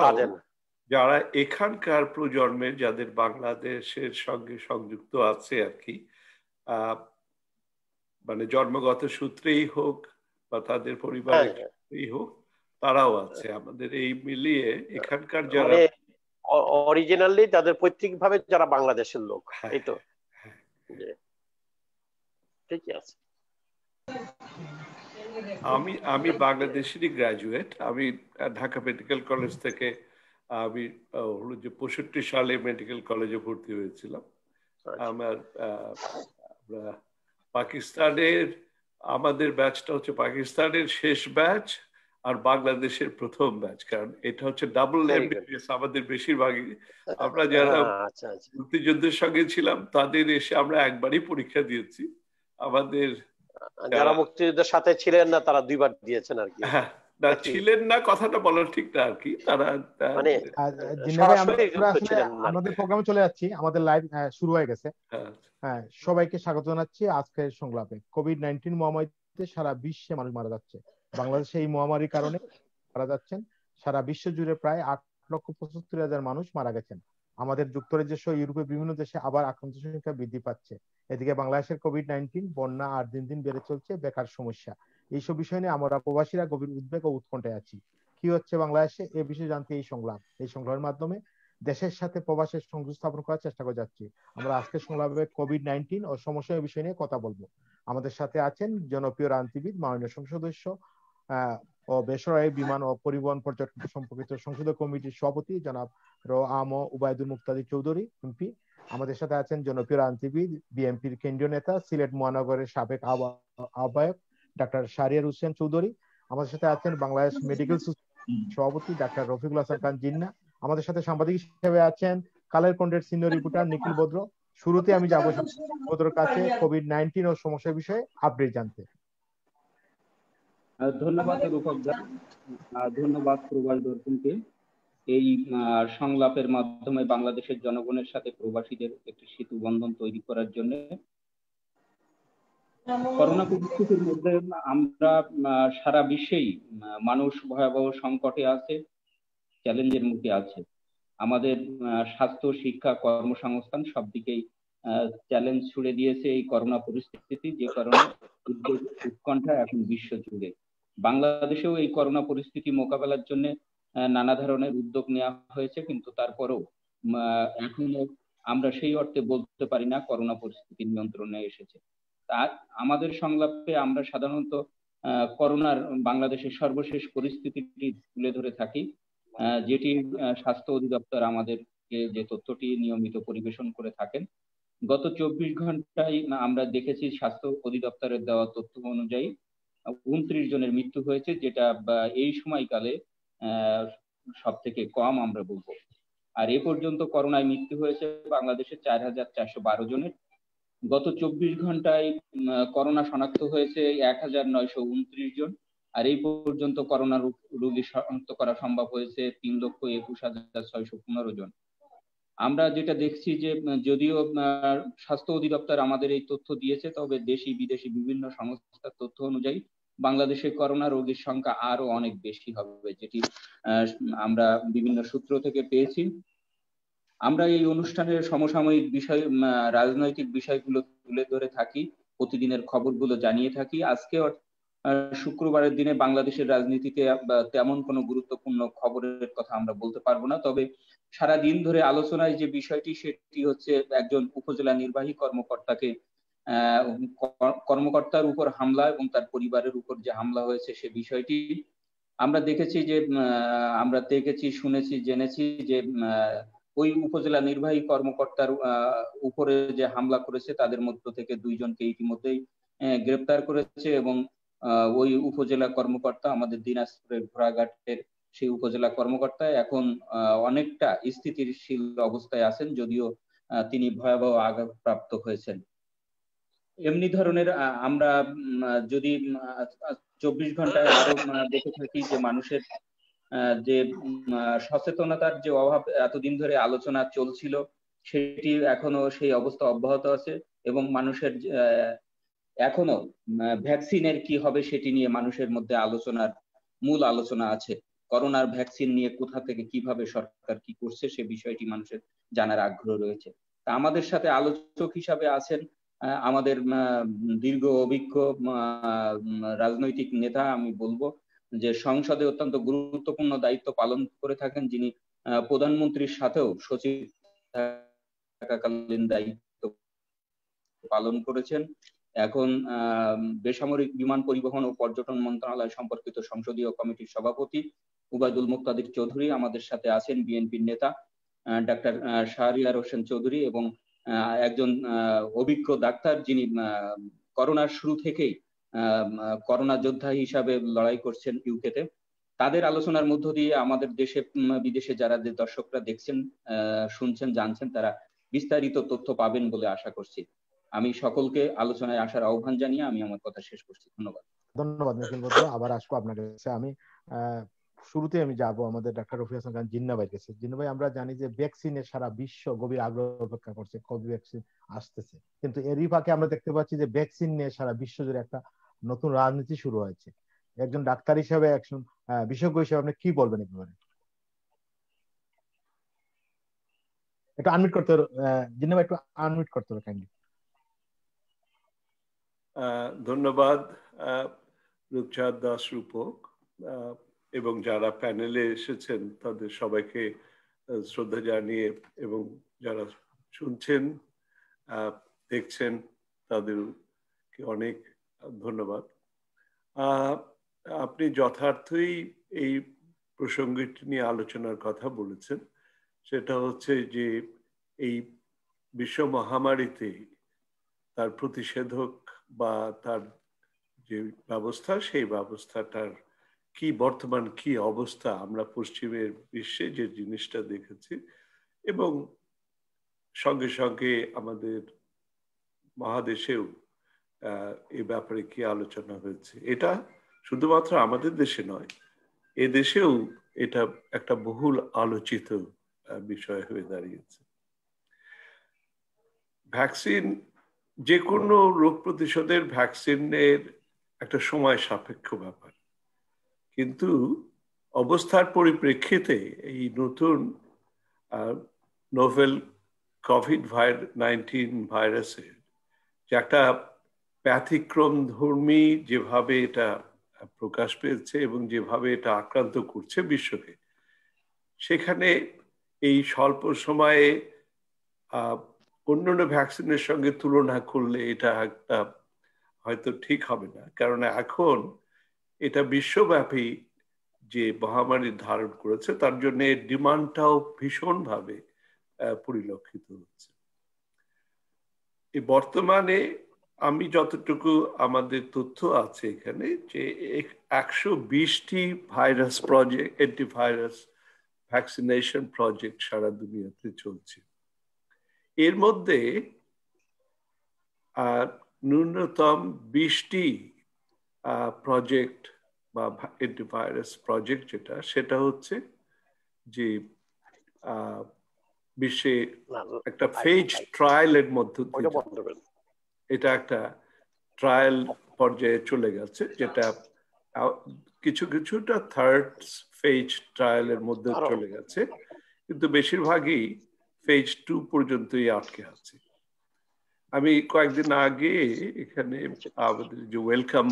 তাদের যারা এখানকার প্রজন্মের, যাদের বাংলাদেশের সঙ্গে সংযুক্ত আছে আর কি, মানে জন্মগত সূত্রেই হোক বা তাদের পরিবারের সূত্রেই হোক, তারাও আছে আমাদের। এই মিলিয়ে এখানকার যারা অরিজিনালি তাদের পৈতৃক ভাবে যারা বাংলাদেশের লোক, এই তো ঠিকই আছে। আমি বাংলাদেশেরই গ্রাজুয়েট। আমি ঢাকা মেডিকেল কলেজ থেকে আমি হলো যে 65 সালে মেডিকেল কলেজে ভর্তি হয়েছিলাম। আমার পাকিস্তানের, আমাদের ব্যাচটা হচ্ছে পাকিস্তানের শেষ ব্যাচ আর বাংলাদেশের প্রথম ব্যাচ, কারণ এটা হচ্ছে ডাবল এমবিবিএস। আমাদের বেশিরভাগই আমরা যারা মুক্তিযুদ্ধের সঙ্গে ছিলাম তাদের এসে আমরা একবারই পরীক্ষা দিয়েছি। আমাদের যারা মুক্তিযুদ্ধের সাথে ছিলেন না তারা দুইবার দিয়েছেন আর কি। না, ছিলেন না কথাটা বলা ঠিক না আর কি, তারা মানে আমাদের প্রোগ্রামে চলে যাচ্ছি, আমাদের লাইভ শুরু হয়ে গেছে। হ্যাঁ, সবাইকে স্বাগত জানাচ্ছি আজকের সংলাপে। কোভিড-19 মহামারীতে সারা বিশ্বে মানুষ মারা যাচ্ছে। বাংলাদেশে এই মহামারীর কারণে মারা যাচ্ছেন সারা বিশ্ব জুড়ে প্রায় 8,75,000 মানুষ মারা গেছেন। আমাদের যুক্তরাজ্য সহ ইউরোপের বিভিন্ন দেশে আবার আক্রান্ত সংখ্যা বৃদ্ধি পাচ্ছে। এদিকে বাংলাদেশের কোভিড-19, বন্যা আর দিন দিন বেড়ে চলছে বেকার সমস্যা। এইসব বিষয় নিয়ে আমরা প্রবাসীরা গভীর উদ্বেগ ও উৎকণ্ঠায় আছি। কি হচ্ছে বাংলাদেশে এ বিষয়ে জানতে এই সংলাপের মাধ্যমে দেশের সাথে প্রবাসের সংযোগ স্থাপন করার চেষ্টা করে যাচ্ছি। আমরা আজকের সংলাপে কোভিড-19 ও সমস্যার বিষয় নিয়ে কথা বলবো। আমাদের সাথে আছেন জনপ্রিয় রাজনীতিবিদ, মাননীয় সংসদ সদস্য ও বেসরকারি বিমান ও পরিবহন পর্যটন সম্পর্কিত সংসদীয় কমিটির সভাপতি জনাব আম উবায়দুল মুক্তাদির চৌধুরী এমপি। আমাদের সাথে আছেন জনপ্রিয় রাজনীতিবিদ, বিএনপির কেন্দ্রীয় নেতা, সিলেট মহানগরের সাবেক আহ্বায়ক ডাক্তার শাহরিয়ার হোসেন চৌধুরী। আমাদের সাথে আছেন বাংলাদেশ মেডিকেল সোসাইটির সভাপতি ডাক্তার রফিকুল হাসান খান জিন্না। আমাদের সাথে সাংবাদিক হিসেবে আছেন কালের কণ্ঠের সিনিয়র রিপোর্টার নিখিল বদ্র। শুরুতে আমি যাবো বদ্রর কাছে কোভিড-19 ও সমস্যার বিষয়ে আপডেট জানতে। ধন্যবাদ রূপক দা, ধন্যবাদ প্রবাস দর্শনকে এই সংলাপের মাধ্যমে বাংলাদেশের জনগণের সাথে প্রবাসীদের একটি সেতু বন্ধন তৈরি করার জন্য। করোনা পরিস্থিতির মধ্যে আমরা সারা বিশ্বেই মানুষ ভয়াবহ সংকটে আছে, চ্যালেঞ্জের মুখে আছে। আমাদের স্বাস্থ্য, শিক্ষা, কর্মসংস্থান সব দিকেই চ্যালেঞ্জ ছুড়ে দিয়েছে এই করোনা পরিস্থিতি, যে কারণে উৎকণ্ঠা এখন বিশ্ব জুড়ে। বাংলাদেশেও এই করোনা পরিস্থিতি মোকাবেলার জন্য নানা ধরনের উদ্যোগ নেওয়া হয়েছে, কিন্তু তারপরেও এখনো আমরা সেই অর্থে বলতে পারি না করোনা পরিস্থিতি নিয়ন্ত্রণে এসেছে। আর আমাদের সংলাপে আমরা সাধারণত করোনার বাংলাদেশের সর্বশেষ পরিস্থিতিটি তুলে ধরে থাকি, যেটি স্বাস্থ্য অধিদপ্তর আমাদেরকে যে তথ্যটি নিয়মিত পরিবেশন করে থাকেন। গত 24 ঘন্টায় আমরা দেখেছি স্বাস্থ্য অধিদপ্তরের দেওয়া তথ্য অনুযায়ী 29 জনের মৃত্যু হয়েছে, যেটা এই সময়কালে সব থেকে কম আমরা বলবো। আর এ পর্যন্ত করোনায় মৃত্যু হয়েছে বাংলাদেশে 4,412 জনের। গত 24 ঘন্টায় করোনা শনাক্ত হয়েছে 1,929 জন। আর এই পর্যন্ত করোনা রোগী শনাক্ত করা সম্ভব হয়েছে 3,21,615 জন। আমরা যেটা দেখছি যে যদিও স্বাস্থ্য অধিদপ্তর আমাদের এই তথ্য দিয়েছে, তবে দেশি বিদেশি বিভিন্ন সংস্থার তথ্য অনুযায়ী বাংলাদেশে করোনা রোগীর সংখ্যা আরো অনেক বেশি হবে, যেটি আমরা বিভিন্ন সূত্র থেকে পেয়েছি। আমরা এই অনুষ্ঠানের সমসাময়িক বিষয়, রাজনৈতিক বিষয়গুলো তুলে ধরে থাকি, প্রতিদিনের খবরগুলো জানিয়ে থাকি। আজকে শুক্রবারের দিনে বাংলাদেশের রাজনীতিতে তেমন কোনো গুরুত্বপূর্ণ খবরের কথা আমরা বলতে পারবো না, তবে সারা দিন ধরে আলোচনায় যে বিষয়টি সেটি হচ্ছে একজন উপজেলা নির্বাহী কর্মকর্তার উপর হামলা এবং তার পরিবারের উপর যে হামলা হয়েছে সে বিষয়টি আমরা দেখেছি, শুনেছি, জেনেছি যে ওই উপজেলা নির্বাহী কর্মকর্তার উপরে যে হামলা করেছে তাদের মধ্য থেকে 2 জনকে ইতিমধ্যেই গ্রেপ্তার করেছে এবং ওই উপজেলা কর্মকর্তা আমাদের দিনাজপুরের ঘোড়াঘাটের সেই উপজেলা কর্মকর্তা এখন অনেকটা স্থিতিশীল অবস্থায় আছেন, যদিও তিনি ভয়াবহ আঘাতপ্রাপ্ত হয়েছেন। এমনি ধরনের আমরা যদি 24 ঘন্টায় আরো দেখে থাকি যে মানুষের যে সচেতনতার যে অভাব এতদিন ধরে আলোচনা চলছিল, সেটি এখনো সেই অবস্থা অব্যাহত আছে এবং মানুষের এখনো ভ্যাকসিনের কি হবে সেটি নিয়ে মানুষের মধ্যে মূল আলোচনা আছে। করোনার ভ্যাকসিন নিয়ে কোথা থেকে কিভাবে সরকার কি করছে সে বিষয়টি মানুষের জানার আগ্রহ রয়েছে। তা আমাদের সাথে আলোচক হিসাবে আছেন আমাদের দীর্ঘ অভিজ্ঞ রাজনৈতিক নেতা, আমি বলবো যে সংসদে অত্যন্ত গুরুত্বপূর্ণ দায়িত্ব পালন করে থাকেন, যিনি প্রধানমন্ত্রীর সাথেও সচিব থাকাকালীন দায়িত্ব পালন করেছেন। এখন বেসামরিক বিমান পরিবহন ও পর্যটন মন্ত্রণালয় সম্পর্কিত সংসদীয় কমিটির সভাপতি উবাইদুল মুক্তাদির চৌধুরী আমাদের সাথে আছেন, বিএনপির নেতা ডাক্তার শাহরিয়ার হোসেন চৌধুরী এবং একজন অভিজ্ঞ ডাক্তার যিনি করোনার শুরু থেকেই করোনা যোদ্ধা হিসাবে লড়াই করছেন ইউকেতে। তাদের আলোচনার মধ্য দিয়ে আমাদের দেশে বিদেশে যারা যে দর্শকরা দেখছেন, শুনছেন, জানছেন, তারা বিস্তারিত তথ্য পাবেন বলে আশা করছি। আমি সকলকে আলোচনায় আসার আহ্বান জানিয়ে আমি আমার কথা শেষ করছি। ধন্যবাদ। ধন্যবাদ নিখিল বন্ধু, আবার আসবো আপনার কাছে। আমি শুরুতে আমি যাব আমাদের ডাক্তার রফিক হাসান খান জিন্না ভাইয়ের কাছে। জিন্না ভাই, আমরা জানি যে ভ্যাকসিনের সারা বিশ্ব গভীর আগ্রহ অপেক্ষা করছে, কোভিড ভ্যাকসিন আসতেছে, কিন্তু এরই ফাঁকে আমরা দেখতে পাচ্ছি যে ভ্যাকসিন নিয়ে সারা বিশ্ব জুড়ে একটা নতুন রাজনীতি শুরু হয়েছে। একজন ডাক্তার হিসেবে, একজন বিশেষজ্ঞ হিসেবে আপনি কি বলবেন একেবারে? একটু আনমিউট করতে হবে জিন্না ভাই, একটু আনমিউট করতে হবে কাইন্ডলি। ধন্যবাদ রূপচাঁদ দাস রূপক এবং যারা প্যানেলে এসেছেন তাদের সবাইকে শ্রদ্ধা জানিয়ে, এবং যারা শুনছেন দেখছেন তাদেরকে অনেক ধন্যবাদ। আপনি যথার্থই এই প্রসঙ্গটি নিয়ে আলোচনার কথা বলেছেন। সেটা হচ্ছে যে এই বিশ্ব মহামারীতে তার প্রতিষেধক বা তার যে ব্যবস্থা, সেই ব্যবস্থাটার কি বর্তমান কি অবস্থা আমরা পশ্চিমের বিশ্বে যে জিনিসটা দেখেছি, এবং সঙ্গে সঙ্গে আমাদের মহাদেশেও এই ব্যাপারে কি আলোচনা হয়েছে। এটা শুধুমাত্র আমাদের দেশে নয়, এ দেশেও এটা একটা বহুল আলোচিত বিষয় হয়ে দাঁড়িয়েছে। ভ্যাকসিন, যে কোনো রোগ প্রতিশোধের ভ্যাকসিনের একটা সময় সাপেক্ষ ব্যাপার, কিন্তু অবস্থার পরিপ্রেক্ষিতে এই নতুন নোভেল কোভিড-19 ভাইরাসের যে একটা ব্যতিক্রম ধর্মী যেভাবে এটা প্রকাশ পেয়েছে এবং যেভাবে এটা আক্রান্ত করছে বিশ্বকে, সেখানে এই স্বল্প সময়ে অন্যান্য ভ্যাকসিনের সঙ্গে তুলনা করলে এটা একটা হয়তো ঠিক হবে না, কারণ এখন এটা বিশ্বব্যাপী যে মহামারী ধারণ করেছে তার জন্য ডিমান্ডটাও ভীষণভাবে পরিলক্ষিত হচ্ছে। এই বর্তমানে আমি যতটুকু আমাদের তথ্য আছে এখানে, যে 120টি virus project, antivirus vaccination project সারা দুনিয়াতে চলছে। এর মধ্যে ন্যূনতম 20টি প্রজেক্ট বা অ্যান্টিভাইরাস প্রজেক্ট সেটা হচ্ছে যে বিশ্বে একটা ফেজ ট্রায়ালের মধ্য দিয়ে এটা একটা ট্রায়াল পর্যায়ে চলে গেছে, যেটা কিছুটা থার্ড ফেজ ট্রায়ালের মধ্যে চলে গেছে, কিন্তু বেশিরভাগই ফেজ 2 পর্যন্তই আটকে আছে। আমি কয়েকদিন আগে এখানে আমাদের যে ওয়েলকাম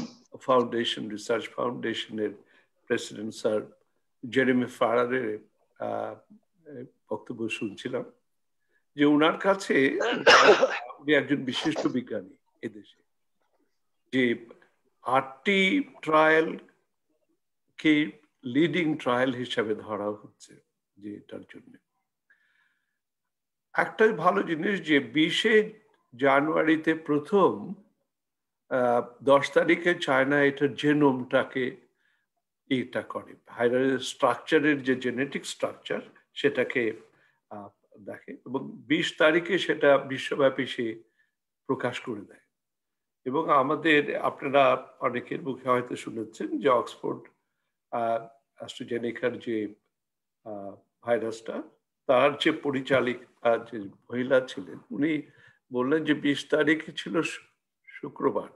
ফাউন্ডেশন, রিসার্চ ফাউন্ডেশনের প্রেসিডেন্ট স্যার জেরেমি ফারারের বক্তব্য শুনছিলাম, যে ওনার কাছে, উনি একজন বিশিষ্ট বিজ্ঞানী এদেশে, যে 8টি ট্রায়াল কে লিডিং ট্রায়াল হিসাবে ধরা হচ্ছে। যে এটার জন্য একটা ভালো জিনিস যে 20শে জানুয়ারিতে প্রথম 10 তারিখে চায়না এটার জেনোমটাকে এটা করে, ভাইরাসের স্ট্রাকচারের যে জেনেটিক স্ট্রাকচার সেটাকে দেখে, এবং 20 তারিখে সেটা বিশ্বব্যাপী সে প্রকাশ করে দেয়। এবং আমাদের, আপনারা অনেকের মুখে হয়তো শুনেছেন যে অক্সফোর্ড অ্যাস্ট্রাজেনেকার যে ভাইরাসটা, তার যে পরিচালিকা যে মহিলা ছিলেন, উনি বললেন যে 20 তারিখে ছিল শুক্রবার,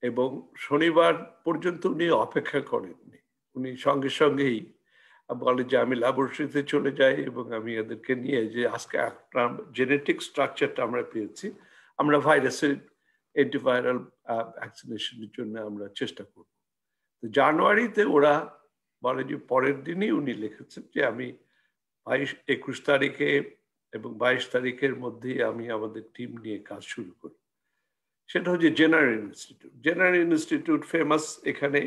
এবং শনিবার পর্যন্ত উনি অপেক্ষা করেননি, উনি সঙ্গে সঙ্গেই বলে যে আমি ল্যাবরেটরিতে চলে যাই এবং আমি এদেরকে নিয়ে যে আজকে জেনেটিক স্ট্রাকচারটা আমরা পেয়েছি, আমরা ভাইরাসের অ্যান্টিভাইরাল ভ্যাকসিনেশনের জন্য আমরা চেষ্টা করব। তো জানুয়ারিতে ওরা বলে যে পরের দিনই উনি লিখেছেন যে আমি 21 তারিখে এবং 22 তারিখের মধ্যে আমি আমাদের টিম নিয়ে কাজ শুরু করি। সেটা হচ্ছে জেনার ইনস্টিটিউট। জেনার ইনস্টিটিউট ফেমাস এখানে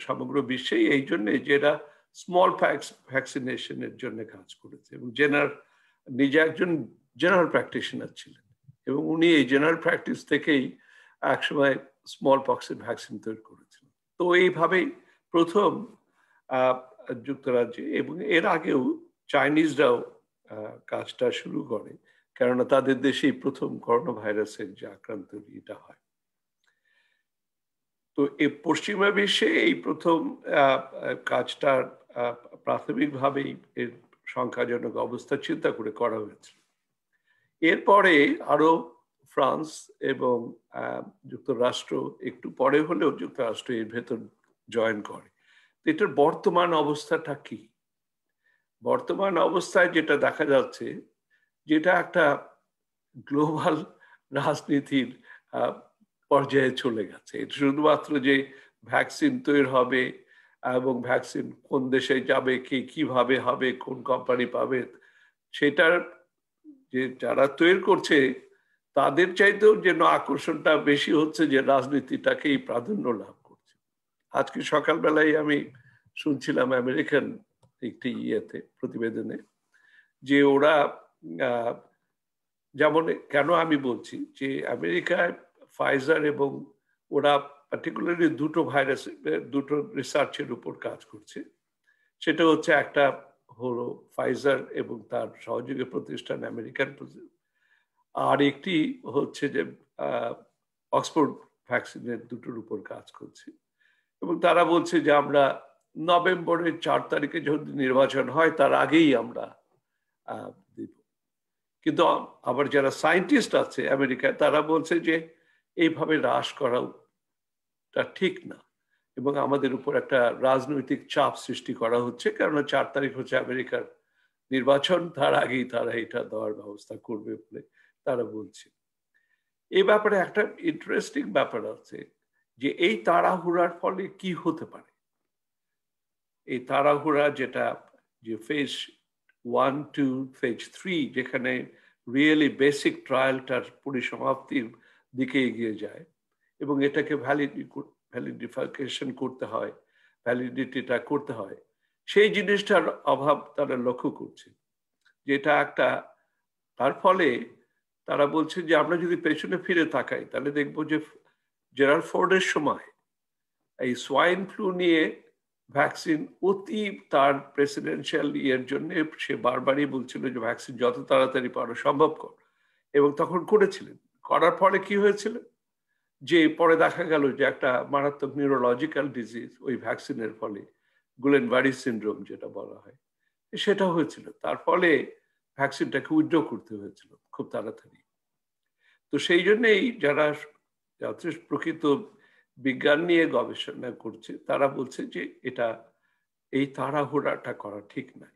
সমগ্র বিশ্বেই এই জন্যে যে এরা স্মল ভ্যাকসিনেশনের জন্য কাজ করেছে এবং জেনার নিজে একজন জেনারেল প্র্যাকটিশনার ছিলেন এবং উনি এই জেনারেল প্র্যাকটিস থেকেই একসময় স্মল পক্সের ভ্যাকসিন তৈরি করেছিলেন। তো এইভাবেই প্রথম যুক্তরাজ্যে এবং এর আগেও চাইনিজরাও কাজটা শুরু করে, কেননা তাদের দেশেই প্রথম করোনা ভাইরাসের যে আক্রান্ত এটা হয়। তো এই পশ্চিমা বিশ্বে এই প্রথম কাজটা প্রাথমিকভাবেই এর সংখ্যাজনক অবস্থা চিন্তা করে করা হয়েছিল। এরপরে আরো ফ্রান্স এবং যুক্তরাষ্ট্র, একটু পরে হলেও যুক্তরাষ্ট্র এর ভেতর জয়েন করে। এটার বর্তমান অবস্থাটা কি? বর্তমান অবস্থায় যেটা দেখা যাচ্ছে, যেটা একটা গ্লোবাল রাজনীতির পর্যায়ে চলে গেছে। এটা শুধুমাত্র যে ভ্যাকসিন তৈরি হবে এবং ভ্যাকসিন কোন দেশে যাবে, কিভাবে হবে, কোন কোম্পানি পাবে, সেটার যে যারা তৈরি করছে তাদের চাইতেও যেন আকর্ষণটা বেশি হচ্ছে যে রাজনীতিটাকেই প্রাধান্য লাভ করছে। আজকে সকালবেলায় আমি শুনছিলাম আমেরিকান একটি প্রতিবেদনে যে ওরা যেমন, কেন আমি বলছি যে আমেরিকায় ফাইজার এবং ওরা পার্টিকুলারলি দুটো রিসার্চের উপর কাজ করছে। সেটা হচ্ছে একটা হলো ফাইজার এবং তার সহযোগী প্রতিষ্ঠান আমেরিকান, আর একটি হচ্ছে যে অক্সফোর্ড ভ্যাকসিনের দুটোর উপর কাজ করছে। এবং তারা বলছে যে আমরা নভেম্বরের 4 তারিখে যদি নির্বাচন হয় তার আগেই আমরা দিব। কিন্তু আবার যারা সায়েন্টিস্ট আছে আমেরিকায় তারা বলছে যে এইভাবে হ্রাস করাটা ঠিক না এবং আমাদের উপর একটা রাজনৈতিক চাপ সৃষ্টি করা হচ্ছে, কারণ 4 তারিখ হচ্ছে আমেরিকার নির্বাচন, তার আগেই তারা এটা দেওয়ার ব্যবস্থা করবে বলে তারা বলছে। এই ব্যাপারে একটা ইন্টারেস্টিং ব্যাপার আছে যে এই তাড়াহুড়ার ফলে কি হতে পারে। এই তাড়াহুড়া যেটা যে ফেজ 1, 2, ফেজ 3 যেখানে রিয়েলি বেসিক ট্রায়ালটার পরিসমাপ্তির দিকে এগিয়ে যায় এবং এটাকে ভ্যালিডিফিকেশন করতে হয়, ভ্যালিডিটিটা করতে হয়, সেই জিনিসটার অভাব তারা লক্ষ্য করছে। যেটা একটা, তার ফলে তারা বলছে যে আমরা যদি পেছনে ফিরে তাকাই তাহলে দেখবো যে জেরাল্ড ফোর্ডের সময় এই সোয়াইন ফ্লু নিয়ে ভ্যাকসিন তার প্রেসিডেন্সিয়াল ইয়ের জন্য সে বারবারই বলছিল যে ভ্যাকসিন যত তাড়াতাড়ি পারো সম্ভব কর, এবং তখন করেছিলেন। করার ফলে কি হয়েছিল যে পরে দেখা গেল যে একটা মারাত্মক নিউরোলজিক্যাল ডিজিজ ওই ভ্যাকসিনের ফলে, গুলেন-বারি সিনড্রোম যেটা বলা হয়, সেটা হয়েছিল। তার ফলে ভ্যাকসিনটাকে উইথড্র করতে হয়েছিল খুব তাড়াতাড়ি। তো সেই জন্যই যারা যথেষ্ট প্রকৃত বিজ্ঞান নিয়ে গবেষণা করছে তারা বলছে যে এটা এই তাড়াহুড়াটা করা ঠিক নয়।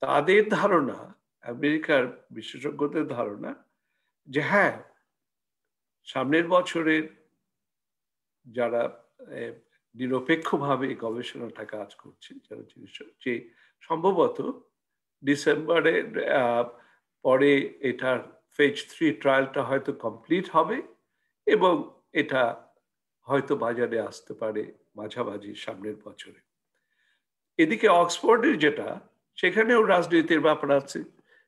তাদের ধারণা, আমেরিকার বিশেষজ্ঞদের ধারণা যে হ্যাঁ, সামনের বছরের যারা নিরপেক্ষভাবে গবেষণাটা কাজ করছে, যারা যে সম্ভবত ডিসেম্বরের পরে এটার ফেজ 3 ট্রায়ালটা হয়তো কমপ্লিট হবে এবং এটা হয়তো বাজারে আসতে পারে মাঝামাঝি সামনের বছরে। এদিকে অক্সফোর্ডের যেটা, সেখানেও রাজনীতির ব্যাপার আছে।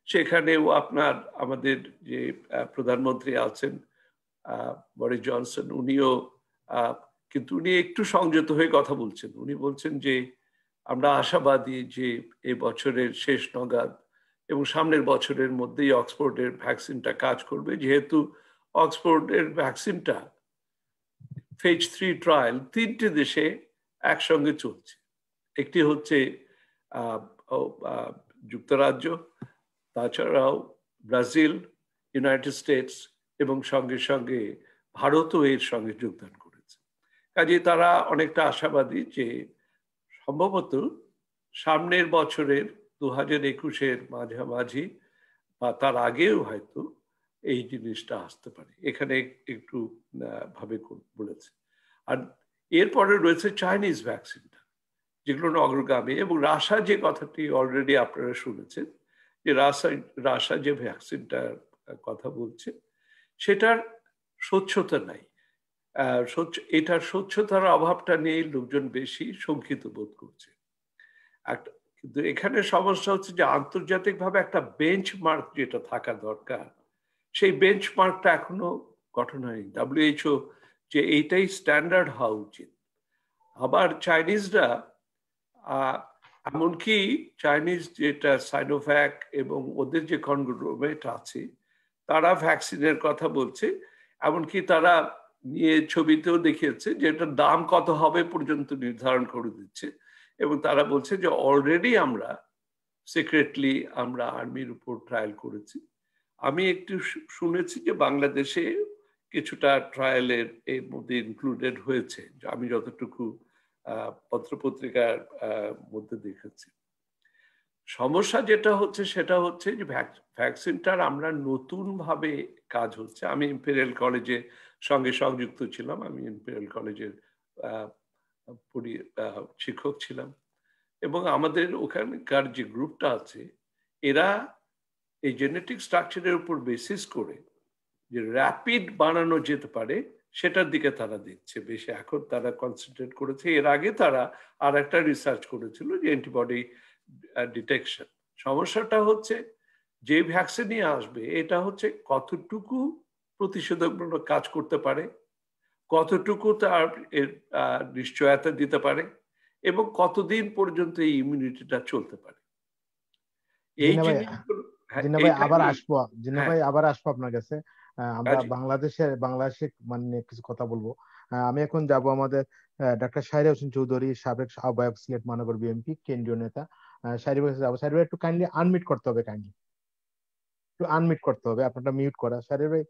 সেখানেও আপনার আমাদের যে প্রধানমন্ত্রী আছেন বরিস জনসন, উনিও কিন্তু উনি একটু সংযত হয়ে কথা বলছেন। উনি বলছেন যে আমরা আশাবাদী যে এই বছরের শেষ নাগাদ এবং সামনের বছরের মধ্যেই অক্সফোর্ডের ভ্যাকসিনটা কাজ করবে, যেহেতু অক্সফোর্ডের ভ্যাকসিনটা ফেজ 3 ট্রায়াল 3টে দেশে একসঙ্গে চলছে। একটি হচ্ছে যুক্তরাজ্য, তাছাড়াও ব্রাজিল, ইউনাইটেড স্টেটস এবং সঙ্গে সঙ্গে ভারতও এর সঙ্গে যোগদান করেছে। কাজে তারা অনেকটা আশাবাদী যে সম্ভবত সামনের বছরের 2021-এর মাঝামাঝি বা তার আগেও হয়তো এই জিনিসটা আসতে পারে, এখানে একটু ভাবে বলেছে। আর এরপরে রয়েছে চাইনিজ ভ্যাকসিনটা, যেগুলো অগ্রগামী, এবং রাশা যে কথাটি অলরেডি আপনারা শুনেছেন, যে রাশা যে ভ্যাকসিনটার কথা বলছে সেটার স্বচ্ছতা নাই। এটার স্বচ্ছতার অভাবটা নিয়ে লোকজন বেশি শঙ্কিত বোধ করছে। কিন্তু এখানে সমস্যা হচ্ছে যে আন্তর্জাতিকভাবে একটা বেঞ্চমার্ক যেটা থাকা দরকার, সেই বেঞ্চমার্কটা এখনো গঠন হয়নি। WHO যে এইটাই স্ট্যান্ডার্ড হওয়া উচিত। আবার চাইনিজরা, এমনকি চাইনিজ যেটা সাইনোভ্যাক এবং ওদের যে কনগ্লোমেরেট আছে, তারা ভ্যাকসিনের কথা বলছে, এমনকি তারা নিয়ে ছবিতেও দেখিয়েছে যে এটার দাম কত হবে পর্যন্ত নির্ধারণ করে দিচ্ছে। এবং তারা বলছে যে অলরেডি আমরা সিক্রেটলি আমরা আর্মির উপর ট্রায়াল করেছি। আমি একটু শুনেছি যে বাংলাদেশে কিছুটা ট্রায়ালের এর মধ্যে ইনক্লুডেড হয়েছে, আমি যতটুকু পত্রপত্রিকার মধ্যে দেখেছি। সমস্যা যেটা হচ্ছে সেটা হচ্ছে যে ভ্যাকসিনটার আমরা নতুন ভাবে কাজ হচ্ছে। আমি ইম্পেরিয়াল কলেজে সঙ্গে সংযুক্ত ছিলাম, আমি ইম্পেরিয়াল কলেজের শিক্ষক ছিলাম, এবং আমাদের ওখানকার যে গ্রুপটা আছে এরা এই জেনেটিক স্ট্রাকচারের উপর বেসিস করে যে র্যাপিড বানানো যেতে পারে সেটার দিকে তারা দেখছে বেশি। এখন তারা কনসেন্ট্রেট করেছে। এর আগে তারা আর একটা রিসার্চ করেছিল যে অ্যান্টিবডি ডিটেকশন। সমস্যাটা হচ্ছে যে ভ্যাকসিনই আসবে এটা হচ্ছে কতটুকু প্রতিষেধকমূলক কাজ করতে পারে, কতটুকু তার নিশ্চয়তা দিতে পারে, এবং কতদিন পর্যন্ত এই ইমিউনিটিটা চলতে পারে। এই জিনিসগুলো আবার আসবো আপনার কাছে। আমরা বাংলাদেশে মানে কিছু কথা বলবো। আমি এখন যাব আমাদের ডাক্তার শাহরিয়ার হোসেন চৌধুরী, সাবেক আহ্বায়ক সিলেট মহানগর বিএনপি কেন্দ্রীয় নেতা। শাহরিয়ার কাছে যাবো। শাহরিয়ার একটু কাইন্ডলি আনমিউট করতে হবে, একটু আনমিউট করতে হবে, আপনারটা মিউট করা। শাহরিয়ার ভাই,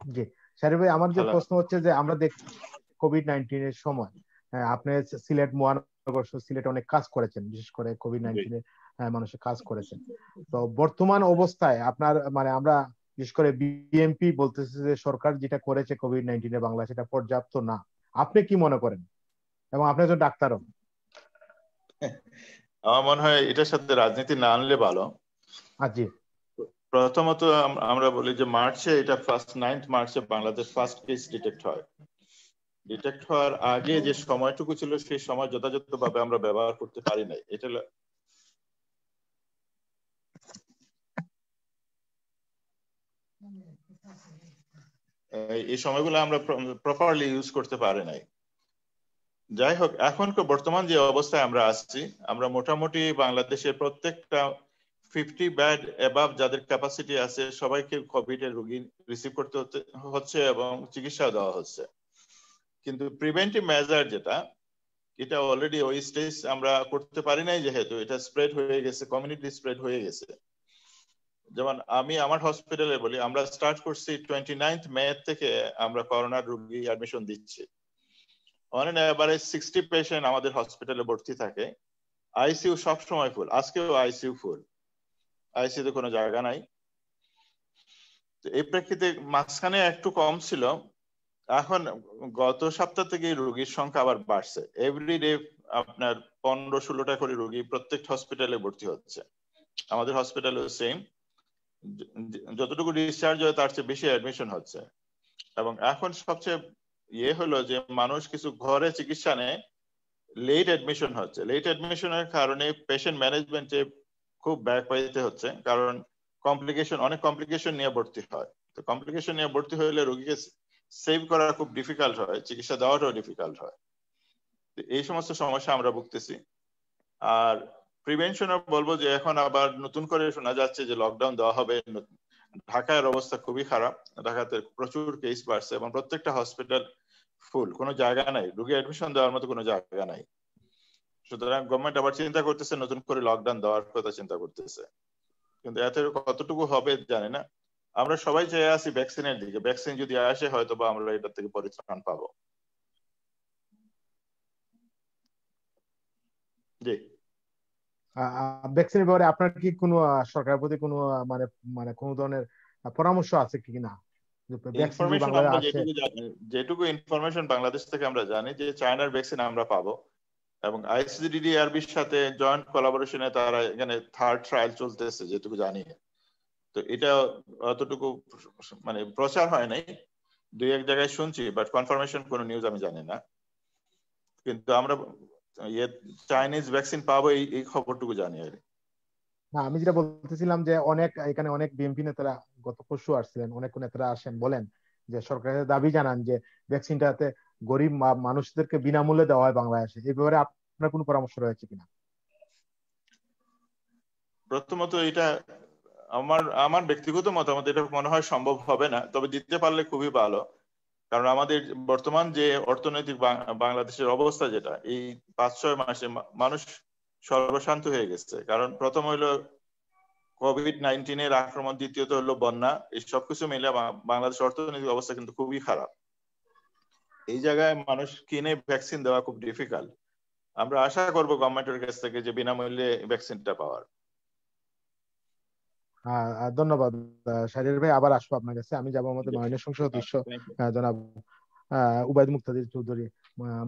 জি শাহরিয়ার ভাই, আমার যে প্রশ্ন হচ্ছে যে আমরা দেখছি কোভিড-19 এর সময় আপনি সিলেট মহানগর, সিলেটে অনেক কাজ করেছেন, বিশেষ করে কোভিড-19 এ মানুষের কাজ করেছেন। তো বর্তমান অবস্থায় আপনার মানে আমরা বিশেষ করে বিএনপি বলতেছে যে সরকার যেটা করেছে কোভিড-19 এ বাংলা সেটা পর্যাপ্ত না। আপনি কি মনে করেন? এবং আপনি একজন ডাক্তারও। আমার মনে হয় এটার সাথে রাজনীতি না আনলে ভালো। জি, প্রথমত আমরা বলি যে মার্চে, এটা 9th মার্চে বাংলাদেশ ফার্স্ট কেস ডিটেক্ট হয়। ডিটেক্ট হওয়ার আগে যে সময়টুকু ছিল সেই সময় যথাযথভাবে আমরা ব্যবহার করতে পারি নাই। এটা এই সময়গুলো আমরা প্রপারলি ইউজ করতে পারি নাই। যাই হোক, এখন বর্তমান যে অবস্থায় আমরা আসছি, আমরা মোটামুটি বাংলাদেশের প্রত্যেকটা 50 বেড এবাভ যাদের ক্যাপাসিটি আছে সবাইকে কোভিড এর রোগী রিসিভ করতে হচ্ছে এবং চিকিৎসা দেওয়া হচ্ছে। কিন্তু প্রিভেন্টিভ মেজার যেটা, এটা অলরেডি ওই স্টেজ আমরা করতে পারি নাই, যেহেতু এটা স্প্রেড হয়ে গেছে, কমিউনিটি স্প্রেড হয়ে গেছে। যেমন আমি আমার হসপিটালে বলি, আমরা স্টার্ট করছি 29th মে থেকে আমরা করোনার রোগী অ্যাডমিশন দিচ্ছি। অন এন এভারেজ 60 পেশেন্ট আমাদের হসপিটালে ভর্তি থাকে। আইসিইউ সব সময় ফুল, আজকেও আইসিইউ ফুল, আইসিইউতে কোনো জায়গা নাই। তো এই প্রেক্ষিতে মাঝখানে একটু কম ছিল, এখন গত সপ্তাহ থেকে রোগীর সংখ্যা আবার বাড়ছে। এভরিডে আপনার 15-16টা করে রোগী প্রত্যেক হসপিটালে ভর্তি হচ্ছে। আমাদের হসপিটালে সেম, যতটুকু ডিসচার্জ হয় তার চেয়ে বেশি অ্যাডমিশন হচ্ছে। এবং এখন সবচেয়ে হলো যে মানুষ কিছু ঘরে চিকিৎসা নেয়, লেট অ্যাডমিশন হচ্ছে। লেট অ্যাডমিশনের কারণে পেশেন্ট ম্যানেজমেন্টে খুব ব্যাক পাইতে হচ্ছে, কারণ অনেক কমপ্লিকেশন নিয়ে ভর্তি হয়। তো কমপ্লিকেশন নিয়ে ভর্তি হলে রোগীকে সেভ করা খুব ডিফিকাল্ট হয়, চিকিৎসা দেওয়াটাও ডিফিকাল্ট হয়। এই সমস্ত সমস্যা আমরা ভুগতেছি। আর প্রিভেনশনও বলবো যে এখন আবার নতুন করে শোনা যাচ্ছে যে লকডাউন দেওয়া হবে। ঢাকার অবস্থা খুবই খারাপ, ঢাকাতে প্রচুর কেস বাড়ছে এবং প্রত্যেকটা হসপিটাল ফুল, কোনো জায়গা নাই, রোগী অ্যাডমিশন দেওয়ার মতো কোনো জায়গা নাই। সুতরাং গভর্নমেন্ট আবার চিন্তা করতেছে, নতুন করে লকডাউন দেওয়ার কথা চিন্তা করতেছে, কিন্তু এতে কতটুকু হবে জানি না। আমরা সবাই চেয়ে আছি ভ্যাকসিনের দিকে, ভ্যাকসিন যদি আসে হয়তো বা আমরা এটা থেকে পরিত্রাণ পাবো। জি। ভ্যাকসিনের ব্যাপারে আপনার কি কোনো সরকারের প্রতি কোনো মানে মানে কোনো ধরনের পরামর্শ আছে কি না? ভ্যাকসিন যে ইনফরমেশন বাংলাদেশে আমরা আসে, যেটুকু ইনফরমেশন বাংলাদেশ থেকে আমরা জানি যে চায়নার ভ্যাকসিন আমরা পাবো, এবং আইসিডিডিআরবির সাথে জয়েন্ট কোলাবোরেশনে তারা এখানে থার্ড ট্রায়াল চলতেছে যেটুকু জানি। তো এটা অতটুকু মানে প্রচার হয় নাই, দুই এক জায়গায় শুনছি, বাট কনফার্মেশন কোনো নিউজ আমি জানি না। কিন্তু আমরা চাইনিজ ভ্যাকসিন পাবো এই খবরটুকু জানি আর। না আমি যেটা বলতেছিলাম যে অনেক এখানে অনেক বিএনপি নেতারা গত পরশু আসছিলেন, অনেক নেতারা আসেন বলেন যে সরকারের দাবি জানান যে ভ্যাকসিনটাতে গরিব মানুষদেরকে বিনামূল্যে দেওয়া হয় বাংলাদেশে। এই ব্যাপারে আপনার কোনো পরামর্শ রয়েছে কিনা? প্রথমত এটা আমার ব্যক্তিগত মতামত, এটা মনে হয় সম্ভব হবে না, তবে দিতে পারলে খুবই ভালো। কারণ আমাদের বর্তমান যে অর্থনৈতিক বাংলাদেশের অবস্থা, যেটা এই 5-6 মাসে মানুষ সর্বশান্ত হয়ে গেছে। কারণ প্রথম হইলো কোভিড-19 আক্রমণ, দ্বিতীয়ত হলো বন্যা। এই সবকিছু মিলে বাংলাদেশ অর্থনৈতিক অবস্থা কিন্তু খুবই খারাপ। এই জায়গায় মানুষ কিনে ভ্যাকসিন দেওয়া খুব ডিফিকাল্ট। আমরা আশা করব গভর্নমেন্টের কাছ থেকে যে বিনামূল্যে ভ্যাকসিনটা পাওয়ার। ধন্যবাদ শাহরিয়ার ভাই, আবার আসবো আপনার কাছে। আমি যাবো আমাদের মাননীয় সংসদ সদস্য জনাব উবাইদ মুক্তাদির চৌধুরী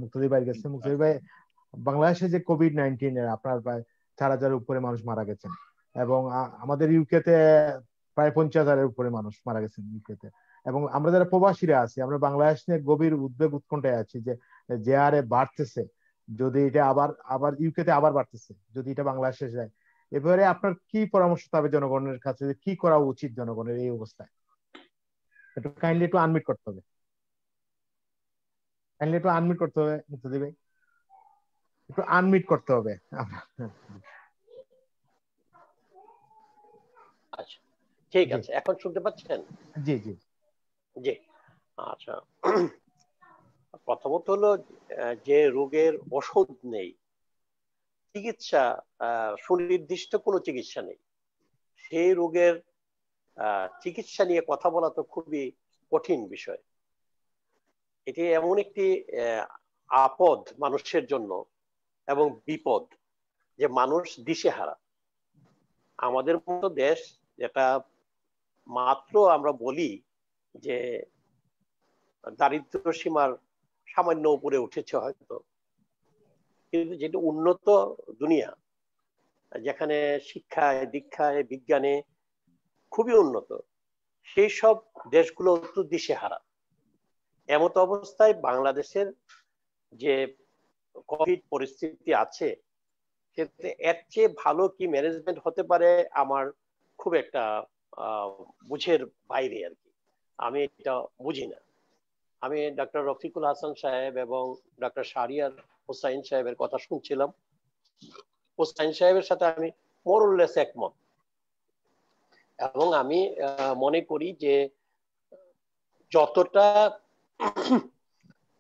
মুক্তাদির ভাইয়ের কাছে। মুক্তাদির ভাই, বাংলাদেশে যে কোভিড-19 আপনার প্রায় 4,000-এর উপরে মানুষ মারা গেছেন, এবং আমাদের ইউকেতে প্রায় 50,000-এর উপরে মানুষ মারা গেছেন ইউকেতে। এবং আমরা যারা প্রবাসীরা আছি, আমরা বাংলাদেশ নিয়ে গভীর উদ্বেগ উৎকণ্ঠায় আছি যে যে হারে বাড়তেছে, যদি এটা আবার আবার ইউকেতে আবার বাড়তেছে, যদি এটা বাংলাদেশে যায়, এবারে আপনার কি পরামর্শ পাবে জনগণের কাছে, যে কি করা উচিত জনগণের এই অবস্থায়? একটু কাইন্ডলি একটু আনমিট করতে হবে, কাইন্ডলি একটু আনমিট করতে হবে মুক্তাদি ভাই, একটু আনমিট করতে হবে। আচ্ছা ঠিক আছে, এখন শুনতে পাচ্ছেন? জি জি জি। আচ্ছা, প্রথমত হলো যে রোগের ওষুধ নেই, চিকিৎসা সুনির্দিষ্ট কোনো চিকিৎসা নেই, সেই রোগের চিকিৎসা নিয়ে কথা বলা তো খুবই কঠিন বিষয়। এটি এমন একটি আপদ মানুষের জন্য এবং বিপদ যে মানুষ দিশেহারা। আমাদের মতো দেশ, যেটা মাত্র আমরা বলি যে দারিদ্র সীমার সামান্য উপরে উঠেছে হয়তো, কিন্তু যেটা উন্নত দুনিয়া, যেখানে শিক্ষায় দীক্ষায় বিজ্ঞানে খুবই উন্নত, সেই সব দেশগুলো তো দিশেহারা। এমত অবস্থায় বাংলাদেশের যে কোভিড পরিস্থিতি আছে, সেতে এর চেয়ে ভালো কি ম্যানেজমেন্ট হতে পারে আমার খুব একটা বুঝের বাইরে আর কি, আমি এটা বুঝি না। আমি ডক্টর রফিকুল হাসান সাহেব এবং ডক্টর শাহরিয়ার হোসাইন সাহেবের কথা শুনছিলাম। হোসাইন সাহেবের সাথে আমি মোরলেস একমত, এবং আমি মনে করি যে যতটা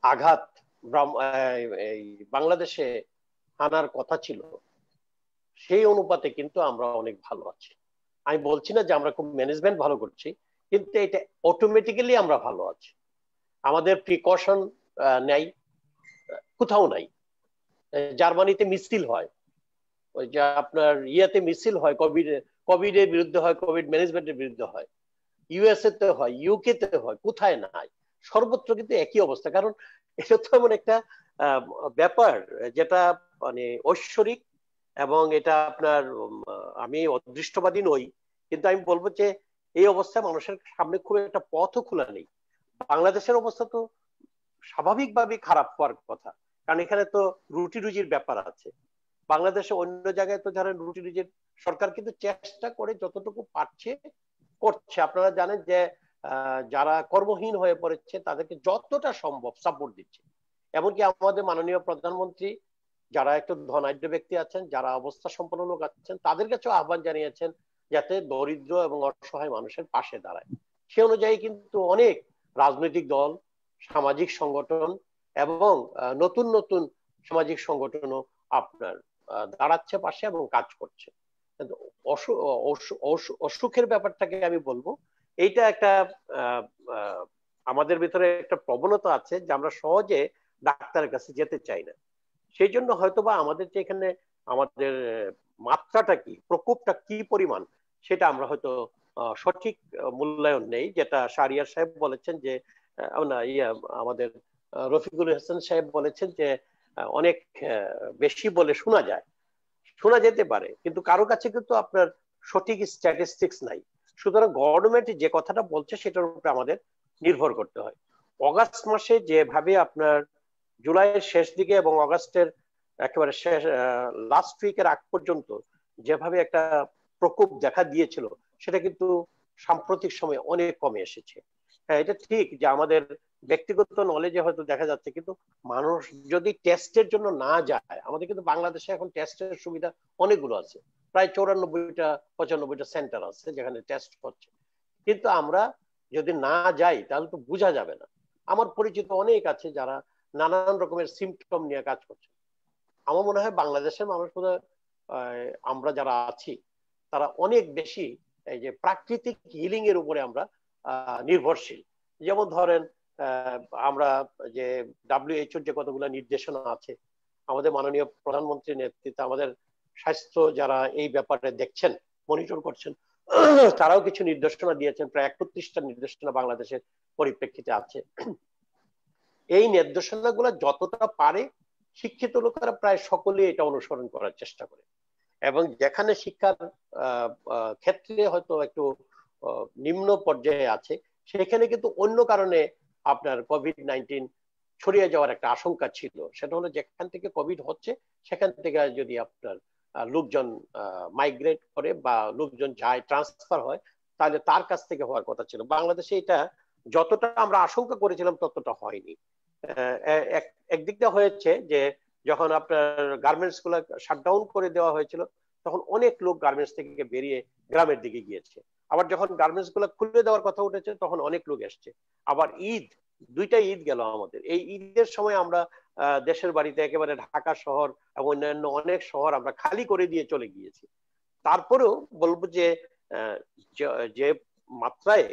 আঘাত বাংলাদেশে আনার কথা ছিল, সেই অনুপাতে কিন্তু আমরা অনেক ভালো আছি। আমি বলছি না যে আমরা খুব ম্যানেজমেন্ট ভালো করছি, কিন্তু এটা অটোমেটিক্যালি আমরা ভালো আছি। আমাদের প্রিকশন নেই, কোথাও নাই। জার্মানিতে মিছিল হয়, ওই যে আপনার ইয়েতে মিছিল হয়, কোভিড এর বিরুদ্ধে হয়, কোভিড ম্যানেজমেন্টের বিরুদ্ধে হয়, ইউএসএ তে হয়, ইউকে তে হয়, কোথায় নাই? সর্বত্র কিন্তু একই অবস্থা। কারণ এটা তো এমন একটা ব্যাপার যেটা মানে ঐশ্বরিক, এবং এটা আপনার আমি অদৃষ্টবাদী নই, কিন্তু আমি বলবো যে এই অবস্থায় মানুষের সামনে খুব একটা পথও খোলা নেই। বাংলাদেশের অবস্থা তো স্বাভাবিকভাবে খারাপ হওয়ার কথা, কারণ এখানে তো রুটি রুজির ব্যাপার আছে। বাংলাদেশে অন্য জায়গায় তো ধরেন রুটি রুজির সরকার কিন্তু চেষ্টা করে যতটুকু পারছে করছে। আপনারা জানেন যে যারা কর্মহীন হয়ে পড়েছে তাদেরকে যতটা সম্ভব সাপোর্ট দিচ্ছে। এমনকি আমাদের মাননীয় প্রধানমন্ত্রী যারা একটু ধনাঢ্য ব্যক্তি আছেন, যারা অবস্থা সম্পন্ন লোক আছেন, তাদের কাছেও আহ্বান জানিয়েছেন যাতে দরিদ্র এবং অসহায় মানুষের পাশে দাঁড়ায়। সে অনুযায়ী কিন্তু অনেক রাজনৈতিক দল, সামাজিক সংগঠন এবং নতুন নতুন সামাজিক সংগঠনও আপনার দাঁড়াচ্ছে পাশে এবং কাজ করছে। অসুখের ব্যাপারটাকে আমি বলবো, এইটা একটা আমাদের ভিতরে একটা প্রবণতা আছে যে আমরা সহজে ডাক্তারের কাছে যেতে চাই না। সেই জন্য হয়তোবা আমাদের যে এখানে আমাদের মাত্রাটা কি, প্রকোপটা কি পরিমাণ, সেটা আমরা হয়তো সঠিক মূল্যায়ন নেই। যেটা শাহরিয়ার সাহেব বলেছেন যে আমাদের রফিকুল হাসান সাহেব বলেছেন যে অনেক বেশি বলে শোনা যেতে পারে, কিন্তু কারো কাছে কিন্তু আপনার সঠিক স্ট্যাটিস্টিক্স নাই। সুতরাং গভর্নমেন্ট যে কথাটা বলছে সেটার উপরে আমাদের নির্ভর করতে হয়। অগাস্ট মাসে যেভাবে আপনার জুলাইয়ের শেষ দিকে এবং অগাস্টের একেবারে শেষ লাস্ট উইকের আগ পর্যন্ত যেভাবে একটা প্রকোপ দেখা দিয়েছিল, সেটা কিন্তু সাম্প্রতিক সময়ে অনেক কমে এসেছে। হ্যাঁ, এটা ঠিক যে আমাদের ব্যক্তিগত নলেজে হয়তো দেখা যাচ্ছে, কিন্তু মানুষ যদি টেস্টের জন্য না যায়, আমাদের কিন্তু বাংলাদেশে এখন টেস্টের সুবিধা অনেকগুলো আছে, প্রায় 94-95টা সেন্টার আছে যেখানে টেস্ট হচ্ছে, কিন্তু আমরা যদি না যাই তাহলে তো বোঝা যাবে না। আমার পরিচিত অনেক আছে যারা নানান রকমের সিমটম নিয়ে কাজ করছে। আমার মনে হয় বাংলাদেশের মানুষ বোধহয় আমরা যারা আছি তারা অনেক বেশি এই যে প্রাকৃতিক হিলিং এর উপরে আমরা নির্ভরশীল। যেমন ধরেন আমরা যে WHO যে কতগুলো নির্দেশনা আছে, আমাদের মাননীয় প্রধানমন্ত্রীর নেতৃত্বে আমাদের স্বাস্থ্য যারা এই ব্যাপারে দেখছেন, মনিটর করছেন, তারাও কিছু নির্দেশনা দিয়েছেন। প্রায় 31টা নির্দেশনা বাংলাদেশের পরিপ্রেক্ষিতে আছে। এই নির্দেশনাগুলো যতটা পারে শিক্ষিত লোকেরা প্রায় সকলেই এটা অনুসরণ করার চেষ্টা করে, এবং যেখানে শিক্ষার ক্ষেত্রে হয়তো একটু নিম্ন পর্যায়ে আছে, সেখানে কিন্তু অন্য কারণে আপনার COVID-19 ছড়িয়ে যাওয়ার একটা আশঙ্কা ছিল। সেটা হলো যেখান থেকে কোভিড হচ্ছে সেখান থেকে যদি আপনার লোকজন মাইগ্রেট করে বা লোকজন যায়, ট্রান্সফার হয়, তাহলে তার কাছ থেকে হওয়ার কথা ছিল। বাংলাদেশে এটা যতটা আমরা আশঙ্কা করেছিলাম ততটা হয়নি। একদিক দিয়ে হয়েছে যে যখন আপনার গার্মেন্টস গুলো শাটডাউন করে দেওয়া হয়েছিল, তখন অনেক লোক গার্মেন্টস থেকে বেরিয়ে গ্রামের দিকে গিয়েছে। আবার যখন গার্মেন্টস গুলো খুলে দেওয়ার কথা উঠেছে তখন অনেক লোক এসছে। আবার দুইটা ঈদ গেল আমাদের। এই ঈদের সময় আমরা দেশের বাড়িতে একেবারে ঢাকা শহর এবং অন্যান্য অনেক শহর আমরা খালি করে দিয়ে চলে গিয়েছি। তারপরেও বলবো যে যে মাত্রায়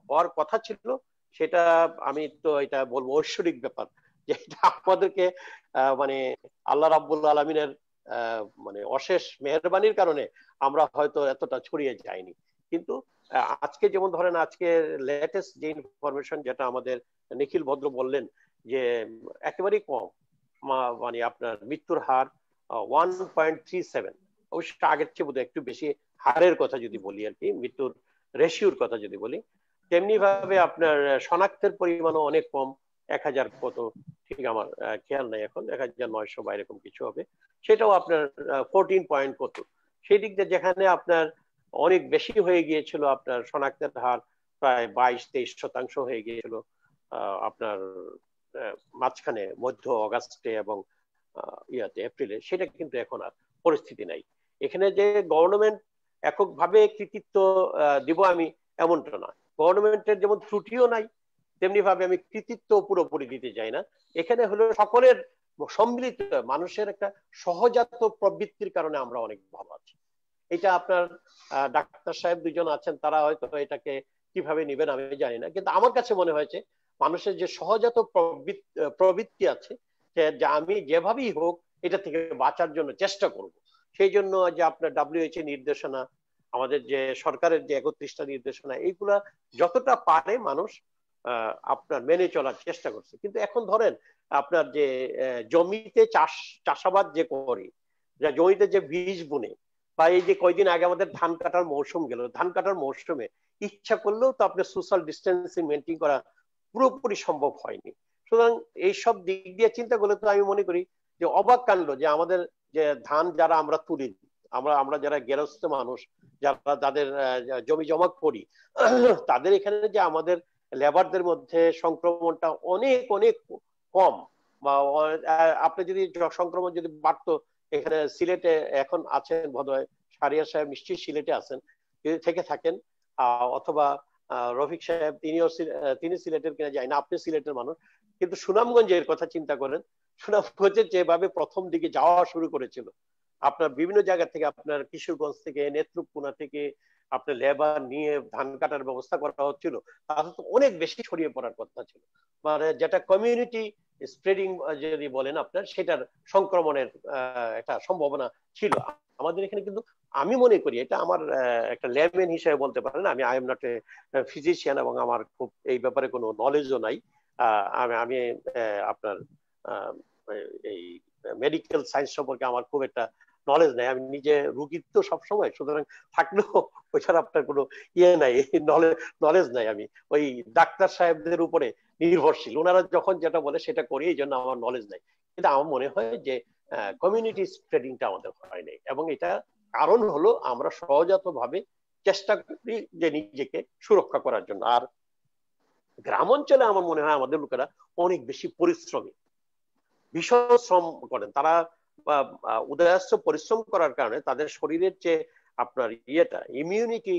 হওয়ার কথা ছিল সেটা, আমি তো এটা বলবো ঐশ্বরিক ব্যাপার, যে এটা আমাদেরকে মানে আল্লাহ রাব্বুল আলামিনের মানে অশেষ মেহেরবানির কারণে আমরা হয়তো এতটা ছড়িয়ে যাইনি। কিন্তু আজকে যেমন ধরেন আজকে লেটেস্ট যে ইনফরমেশন যেটা আমাদের নিখিল ভদ্র বললেন যে একেবারেই কম, মানে আপনার মৃত্যুর হার 1.37, অবশ্য আগের চেয়ে বোধহয় একটু বেশি হারের কথা যদি বলি আর কি, মৃত্যুর রেশিওর কথা যদি বলি, তেমনি ভাবে আপনার শনাক্তের পরিমাণও অনেক কম, 1000 কত ঠিক আমার খেয়াল নাই এখন, 1900 বা এরকম কিছু হবে, সেটাও আপনার 14 পয়েন্ট কত। সেই দিক দিয়ে যেখানে আপনার অনেক বেশি হয়ে গিয়েছিল, আপনার শনাক্তের হার প্রায় 22-23% হয়ে গিয়েছিল আপনার মাঝখানে মধ্য অগাস্টে এবং এপ্রিলে, সেটা কিন্তু এখন আর পরিস্থিতি নাই। এখানে যে গভর্নমেন্ট এককভাবে কৃতিত্ব দিব আমি এমনটা না, গভর্নমেন্টের যেমন ত্রুটিও নাই তেমনি ভাবে আমি কৃতিত্ব পুরোপুরি দিতে চাই না। এখানে হলো সকলের সম্মিলিত মানুষের একটা সহজাত প্রবৃত্তির কারণে আমরা অনেক ভালো আছি। এটা আপনার ডাক্তার সাহেব দুজন আছেন, তারা হয়তো এটাকে কিভাবে নেবেন আমি জানি না, কিন্তু আমার কাছে মনে হয়েছে মানুষের যে সহজাত প্রবৃত্তি আছে, যে আমি যেভাবেই হোক এটা থেকে বাঁচার জন্য চেষ্টা করব। সেই জন্য যে আপনার WHO নির্দেশনা, আমাদের যে সরকারের যে 31টা নির্দেশনা, এইগুলা যতটা পারে মানুষ আপনার মেনে চলার চেষ্টা করছে। কিন্তু এখন ধরেন আপনার যে জমিতে চাষাবাদ যে করে, জমিতে যে বীজ বুনে, বা এই যে কয়দিন আগে আমাদের ধান কাটার মৌসুম গেল, ধান কাটার মৌসুমে ইচ্ছা করলেও তো আপনার সোশ্যাল ডিস্টেন্সিং মেনটেন করা পুরোপুরি সম্ভব হয়নি। সুতরাং এইসব দিক দিয়ে চিন্তা করলে তো আমি মনে করি যে অবাক কাণ্ড যে আমাদের যে ধান যারা আমরা তুলি, আমরা যারা গেরস্থ মানুষ, যারা তাদের জমি জমা করি, তাদের এখানে যে আমাদের লেবারদের মধ্যে সংক্রমণটা অনেক অনেক কম, বা আপনি যদি সংক্রমণ যদি বাড়তো, এখানে সিলেটে এখন আছেন বোধহয় শাহরিয়ার সাহেব, নিশ্চয়ই সিলেটে আছেন, যদি থেকে থাকেন, অথবা রফিক সাহেব তিনি সিলেটের কিনা যায় না, আপনি সিলেটের মানুষ, কিন্তু সুনামগঞ্জের কথা চিন্তা করেন, সুনামগঞ্জে যেভাবে প্রথম দিকে যাওয়া শুরু করেছিল, আপনার বিভিন্ন জায়গা থেকে, আপনার কিশোরগঞ্জ থেকে, নেত্রকোনা থেকে আপনার লেবার নিয়ে ধান কাটার ব্যবস্থা করা হচ্ছিল, তাহলে তো অনেক বেশি ছড়িয়ে পড়ার কথা ছিল। মানে যেটা কমিউনিটি স্প্রেডিং যদি বলেন আপনার, সেটার সংক্রমণের একটা সম্ভাবনা ছিল আমাদের এখানে। কিন্তু আমি মনে করি, এটা আমার একটা ল্যাবম্যান হিসেবে বলতে পারেন, আমি I am not a physician এবং আমার খুব এই ব্যাপারে কোনো নলেজও নাই। আমি আপনার এই মেডিকেল সায়েন্স সম্পর্কে আমার খুব একটা নলেজ নাই। আমি নিজে রুগী তো সবসময়, সুতরাং থাকলেও ওইটার আপনার কোনো ইয়ে নাই, নলেজ নাই। আমি ওই ডাক্তার সাহেবদের উপরে নির্ভরশীল, ওনারা যখন যেটা বলে সেটা করি, এই জন্য আমার নলেজ নাই। কিন্তু আমার মনে হয় যে কমিউনিটি স্প্রেডিংটা আমাদের হয় নাই, এবং এটা কারণ হলো আমরা সহজাত ভাবে চেষ্টা করি যে নিজেকে সুরক্ষা করার জন্য। আর গ্রাম অঞ্চলে আমার মনে হয় আমাদের লোকেরা অনেক বেশি পরিশ্রমী, ভীষণ শ্রম করেন তারা। উদয়াস্ত পরিশ্রম করার কারণে তাদের শরীরের যে আপনার ইয়েটা, ইমিউনিটি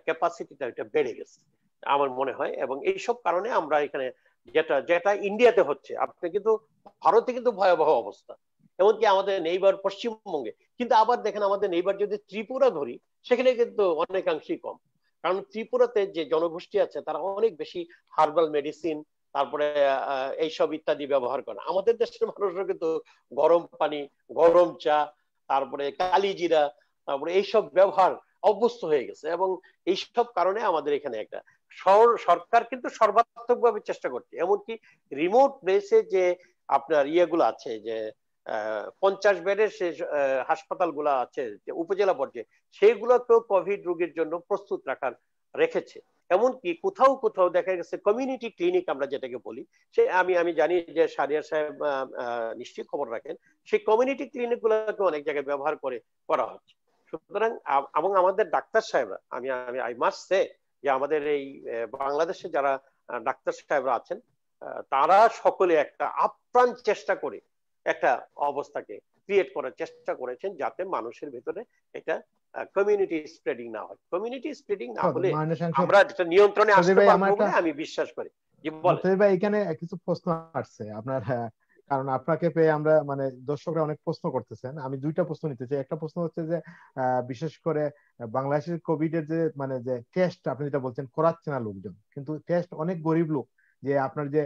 ক্যাপাসিটিটা, এটা বেড়ে গেছে আমার মনে হয়। এবং এইসব কারণে আমরা এখানে যেটা যেটা ইন্ডিয়াতে হচ্ছে, আপনি কিন্তু ভারতে কিন্তু ভয়াবহ অবস্থা, এমনকি আমাদের নেইবার পশ্চিমবঙ্গে। কিন্তু আবার দেখেন আমাদের নেইবার যদি ত্রিপুরা ধরি, সেখানে কিন্তু অনেকাংশেই কম। কারণ ত্রিপুরাতে যে জনগোষ্ঠী আছে তারা অনেক বেশি হার্বাল মেডিসিন, তারপরে এইসব ইত্যাদি ব্যবহার করে। আমাদের দেশের মানুষরা কিন্তু গরম পানি, গরম চা, তারপরে কালিজিরা, তারপরে এইসব ব্যবহার অভ্যস্ত হয়ে গেছে। এবং এইসব কারণে আমাদের এখানে একটা সরকার কিন্তু সর্বাত্মক ভাবে চেষ্টা করছে, এমনকি রিমোট প্লেসে যে আপনার ইয়েগুলো আছে, যে 50 বেডের সে হাসপাতালগুলো আছে যে উপজেলা পর্যায়ে, সেগুলোকেও কোভিড রোগীর জন্য প্রস্তুত রেখেছে। এমনকি কোথাও কোথাও দেখা গেছে কমিউনিটি ক্লিনিক আমরা যেটাকে বলি, সে আমি জানি যে শাহরিয়ার সাহেব নিশ্চয়ই খবর রাখেন, সেই কমিউনিটি ক্লিনিক গুলোকে অনেক জায়গায় ব্যবহার করা হচ্ছে। সুতরাং এবং আমাদের ডাক্তার সাহেবরা, আমি আই মাস্ট সে যে আমাদের এই বাংলাদেশে যারা ডাক্তার সাহেবরা আছেন, তারা সকলে একটা আপ্রাণ চেষ্টা করে একটা অবস্থাকে ক্রিয়েট করার চেষ্টা করেছেন, যাতে মানুষের ভিতরে এটা কমিউনিটি স্প্রেডিং না হয়। কমিউনিটি স্প্রেডিং না হলে আমরা যেটা নিয়ন্ত্রণে আসতে পারবো বলে আমি বিশ্বাস করি। ভাই এখানে কিছু প্রশ্ন আসছে আপনার, কারণ আপনাকে পেয়ে আমরা মানে দর্শকরা অনেক প্রশ্ন করতেছেন। আমি দুইটা প্রশ্ন নিতে চাই। একটা প্রশ্ন হচ্ছে যে বিশেষ করে বাংলাদেশের কোভিড এর যে মানে যে টেস্ট আপনি যেটা বলছেন করাচ্ছে না লোকজন, কিন্তু টেস্ট অনেক গরিব লোক, যে আপনার যে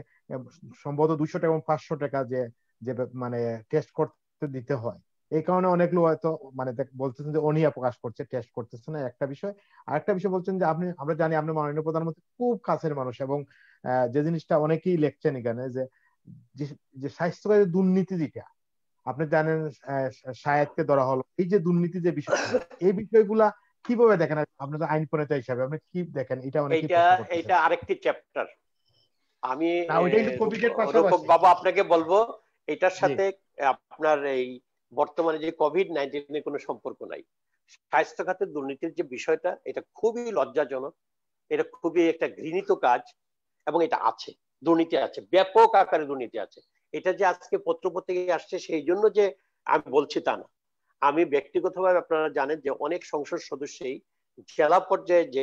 সম্ভবত 200 টাকা এবং 500 টাকা যে যে মানে টেস্ট করতে দিতে হয়, এই কারণে অনেক লোক হয়তো মানে বলতেছেন যে অনীহা প্রকাশ করছে, টেস্ট করতেছে না, একটা বিষয়। আর একটা বিষয় বলছেন যে আমরা জানি আপনি মাননীয় প্রধানমন্ত্রী খুব কাছের মানুষ, এবং যে জিনিসটা অনেকেই লিখছেন এখানে যে স্বাস্থ্যের দুর্নীতি যেটা আপনি জানেন, শায়েদকে ধরা হলো, এই যে দুর্নীতি যে বিষয়, এই বিষয়গুলা কিভাবে দেখেন আপনি তো আইন প্রণেতা হিসাবে, আপনি কি দেখেন? এটা আরেকটি চ্যাপ্টার। আমি বাবা আপনাকে বলবো, এটার সাথে আপনার এই বর্তমানে যে কোভিড-19 এর কোনো সম্পর্ক নাই। স্বাস্থ্য খাতের দুর্নীতির যে বিষয়টা, এটা খুবই লজ্জাজনক, এটা খুবই একটা ঘৃণিত কাজ, এবং এটা আছে, দুর্নীতি আছে, ব্যাপক আকারে দুর্নীতি আছে। এটা যে আজকে পত্রপত্রিকায় আসছে সেই জন্য যে আমি বলছি তা না। আমি ব্যক্তিগতভাবে, আপনারা জানেন যে অনেক সংসদ সদস্যই জেলা পর্যায়ে যে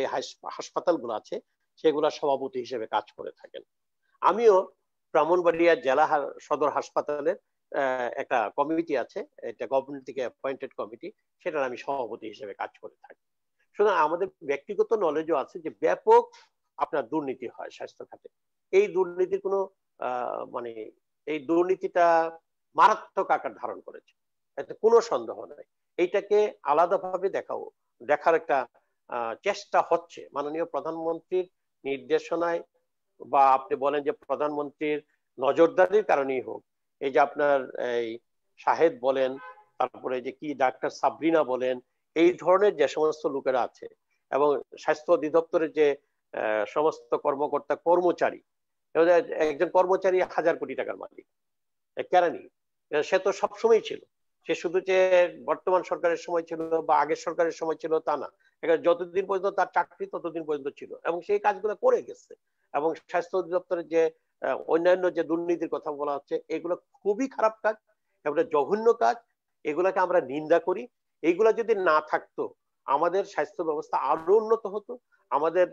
হাসপাতালগুলো আছে সেগুলা সভাপতি হিসেবে কাজ করে থাকেন। আমিও ব্রাহ্মণবাড়িয়া জেলা সদর হাসপাতালের একটা কমিটি আছে, এটা গভর্নমেন্ট থেকে অ্যাপয়েন্টেড কমিটি, সেটার আমি সভাপতি হিসেবে কাজ করে থাকি। সুতরাং আমাদের ব্যক্তিগত নলেজও আছে যে ব্যাপক আপনার দুর্নীতি হয় স্বাস্থ্য খাতে। এই দুর্নীতির কোনো মানে এই দুর্নীতিটা মারাত্মক আকার ধারণ করেছে, এতে কোনো সন্দেহ নাই। এইটাকে আলাদাভাবে দেখার একটা চেষ্টা হচ্ছে মাননীয় প্রধানমন্ত্রীর নির্দেশনায়, বা আপনি বলেন যে প্রধানমন্ত্রীর নজরদারির কারণেই হোক। এই যে আপনার এই শাহেদ বলেন, তারপরে যে কি ডাক্তার সাবরিনা বলেন, এই ধরনের যে সমস্ত লোকেরা আছে, এবং স্বাস্থ্য অধিদপ্তরের যে সমস্ত কর্মকর্তা কর্মচারী, একজন কর্মচারী 1000 কোটি টাকার মালিক, কেরানি, সে তো সবসময় ছিল। সে শুধু যে বর্তমান সরকারের সময় ছিল বা আগের সরকারের সময় ছিল তা না, যতদিন পর্যন্ত তার চাকরি ততদিন পর্যন্ত ছিল, এবং সেই কাজগুলো করে গেছে। এবং স্বাস্থ্য অধিদপ্তরের যে অন্যান্য যে দুর্নীতির কথা বলা হচ্ছে, এগুলো খুবই খারাপ কাজ, এগুলো জঘন্য কাজ, এগুলাকে আমরা নিন্দা করি। এইগুলা যদি না থাকতো আমাদের স্বাস্থ্য ব্যবস্থা আরো উন্নত হতো, আমাদের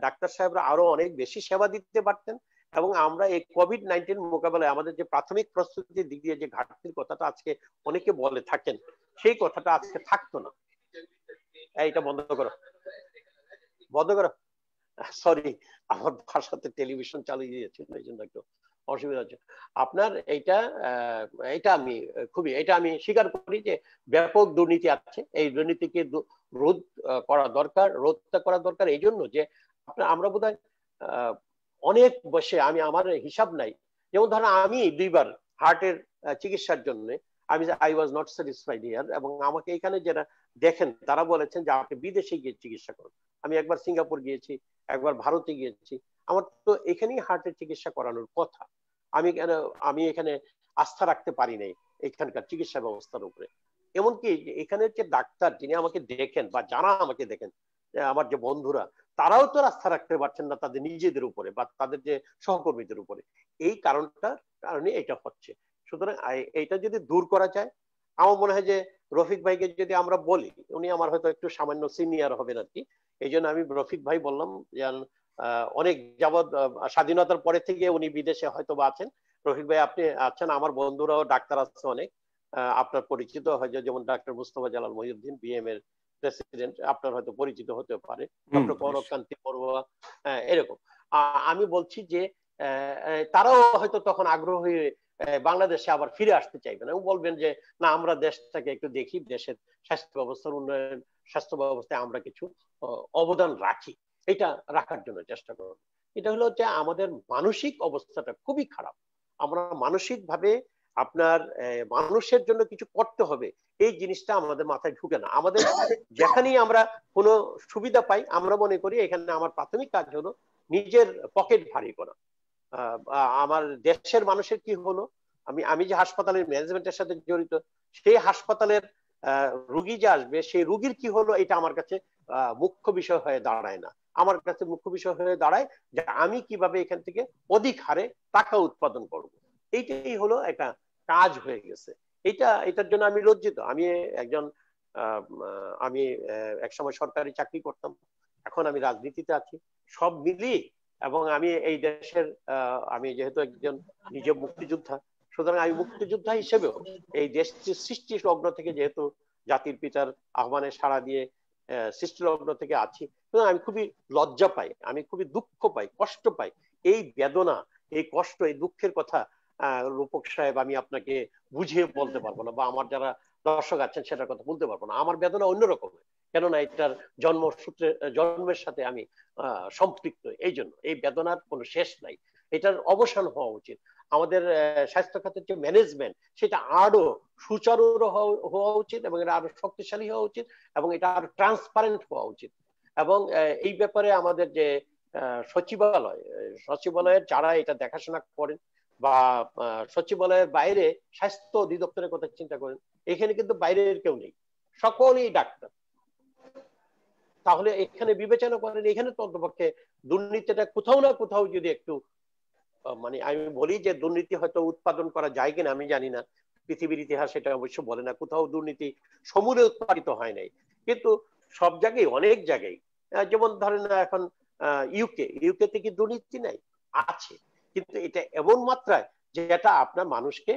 ডাক্তার সাহেবরা আরো অনেক বেশি সেবা দিতে পারতেন, এবং আমরা এই কোভিড-19 মোকাবেলায় আমাদের যে প্রাথমিক প্রস্তুতির দিক দিয়ে যে ঘাটতির কথাটা আজকে অনেকে বলে থাকেন, সেই কথাটা আজকে থাকতো না। এইটা বন্ধ করো, সরি, আমার বাসাতে টেলিভিশন চালিয়ে দিয়েছিল, এই জন্য একটু অসুবিধা হচ্ছে আপনার এইটা এটা আমি স্বীকার করি যে ব্যাপক দুর্নীতি আছে। এই দুর্নীতিকে রোধ করা দরকার এই জন্য যে আমরা বোধহয় অনেক বসে আমার হিসাব নাই, যেমন ধরেন আমি 2বার হার্টের চিকিৎসার জন্য I was not satisfied here, এবং আমাকে এখানে যারা দেখেন তারা বলেছেন যে আপনি বিদেশে গিয়ে চিকিৎসা করুন। আমি একবার সিঙ্গাপুর গিয়েছি, একবার ভারতে গিয়েছি, আমার তো এখানেই হার্টের চিকিৎসা করানোর কথা। আমি এখানে আস্থা রাখতে পারি নাই এখানকার চিকিৎসা ব্যবস্থার উপরে। এমনকি এখানে যে ডাক্তার যিনি আমাকে দেখেন বা যারা আমাকে দেখেন, আমার যে বন্ধুরা, তারাও তো আস্থা রাখতে পারছেন না তাদের নিজেদের উপরে বা তাদের যে সহকর্মীদের উপরে। এই কারণে এটা হচ্ছে। সুতরাং এইটা যদি দূর করা যায়, আমার মনে হয় যে রফিক ভাইকে যদি আমরা বলি, উনি আমার হয়তো একটু সামান্য সিনিয়র হবেন আর কি, এই জন্য আমি রফিক ভাই বললাম যে অনেক যাবৎ স্বাধীনতার পরে থেকে উনি বিদেশে হয়তো বা আছেন। রফিক ভাই আপনি আছেন, আমার বন্ধুরাও ডাক্তার আছে অনেক, আপনার পরিচিত হয়তো, যেমন ডাক্তার মুস্তফা জালাল মহিউদ্দিন বিএম এর প্রেসিডেন্ট, আপনার হয়তো পরিচিত হতে পারে, ডক্টর কনককান্তি বড়ুয়া, এরকম। আমি বলছি যে তারাও হয়তো তখন আগ্রহ হয়ে বাংলাদেশে আবার ফিরে আসতে চাইবেন এবং বলবেন যে না, আমরা দেশটাকে একটু দেখি, দেশের স্বাস্থ্য ব্যবস্থার উন্নয়ন, স্বাস্থ্য ব্যবস্থায় আমরা কিছু অবদান রাখি, এটা রাখার জন্য চেষ্টা করব। এটা হলো যে আমাদের মানসিক অবস্থাটা খুবই খারাপ। আমরা মানসিক ভাবে আপনার মানুষের জন্য কিছু করতে হবে, এই জিনিসটা আমাদের মাথায় ঢুকে না। আমাদের যেখানেই আমরা কোনো সুবিধা পাই, আমরা মনে করি এখানে আমার প্রাথমিক কাজ হলো নিজের পকেট ভারী করা। আমার দেশের মানুষের কি হলো, আমি যে হাসপাতালের ম্যানেজমেন্টের সাথে জড়িত, সেই হাসপাতালের রুগী যে আসবে, সেই রুগীর কি হলো, এটা আমার কাছে মুখ্য বিষয় হয়ে দাঁড়ায় না। আমার কাছে মুখ্য বিষয় হয়ে দাঁড়ায় যে আমি কিভাবে এখান থেকে অধিক হারে টাকা উৎপাদন করব। এইটাই হলো একটা কাজ হয়ে গেছে। এটার জন্য আমি লজ্জিত। আমি একসময় সরকারি চাকরি করতাম, এখন আমি রাজনীতিতে আছি, সব মিলিয়ে। এবং আমি এই দেশের আমি যেহেতু একজন নিজে মুক্তিযোদ্ধা, সুতরাং আমি মুক্তিযোদ্ধা হিসেবেও এই দেশটির সৃষ্টি লগ্ন থেকে, যেহেতু জাতির পিতার আহ্বানে সাড়া দিয়ে সৃষ্টি লগ্ন থেকে আছি, সুতরাং আমি খুবই লজ্জা পাই, আমি খুবই দুঃখ পাই, কষ্ট পাই। এই বেদনা, এই কষ্ট, এই দুঃখের কথা রূপক সাহেব আমি আপনাকে বুঝিয়ে বলতে পারবো না, বা আমার যারা দর্শক আছেন সেটার কথা বলতে পারবো না। আমার বেদনা অন্যরকম, কেননা এটার জন্মের সাথে আমি সম্পৃক্ত। এই জন্য এই বেদনার কোনো শেষ নাই, এটার অবসান হওয়া উচিত। আমাদের স্বাস্থ্য খাতের যে ম্যানেজমেন্ট, সেটা আরো সুচারু হওয়া উচিত, এবং এটা আরো শক্তিশালী হওয়া উচিত, এবং এটা আরো ট্রান্সপারেন্ট হওয়া উচিত। এবং এই ব্যাপারে আমাদের যে সচিবালয়ের যারা এটা দেখাশোনা করেন, বা সচিবালয়ের বাইরে স্বাস্থ্য অধিদপ্তরের কথা চিন্তা করেন, এখানে কিন্তু বাইরের কেউ নেই, সকলেই ডাক্তার। তাহলে এখানে বিবেচনা করেন, এখানে তো অন্তপক্ষে দুর্নীতিটা কোথাও না কোথাও যদি একটু, মানে আমি বলি যে দুর্নীতি হয়তো উৎপাদন করা যায় কিনা আমি জানি না, পৃথিবীর ইতিহাস এটা অবশ্য বলে না কোথাও দুর্নীতি সমূলে উৎপাদিত হয় নাই, কিন্তু সব জায়গায়, অনেক জায়গায়, যেমন ধরেন এখন ইউকে থেকে দুর্নীতি নাই, আছে, কিন্তু এটা এমন মাত্রায় যে এটা আপনার মানুষকে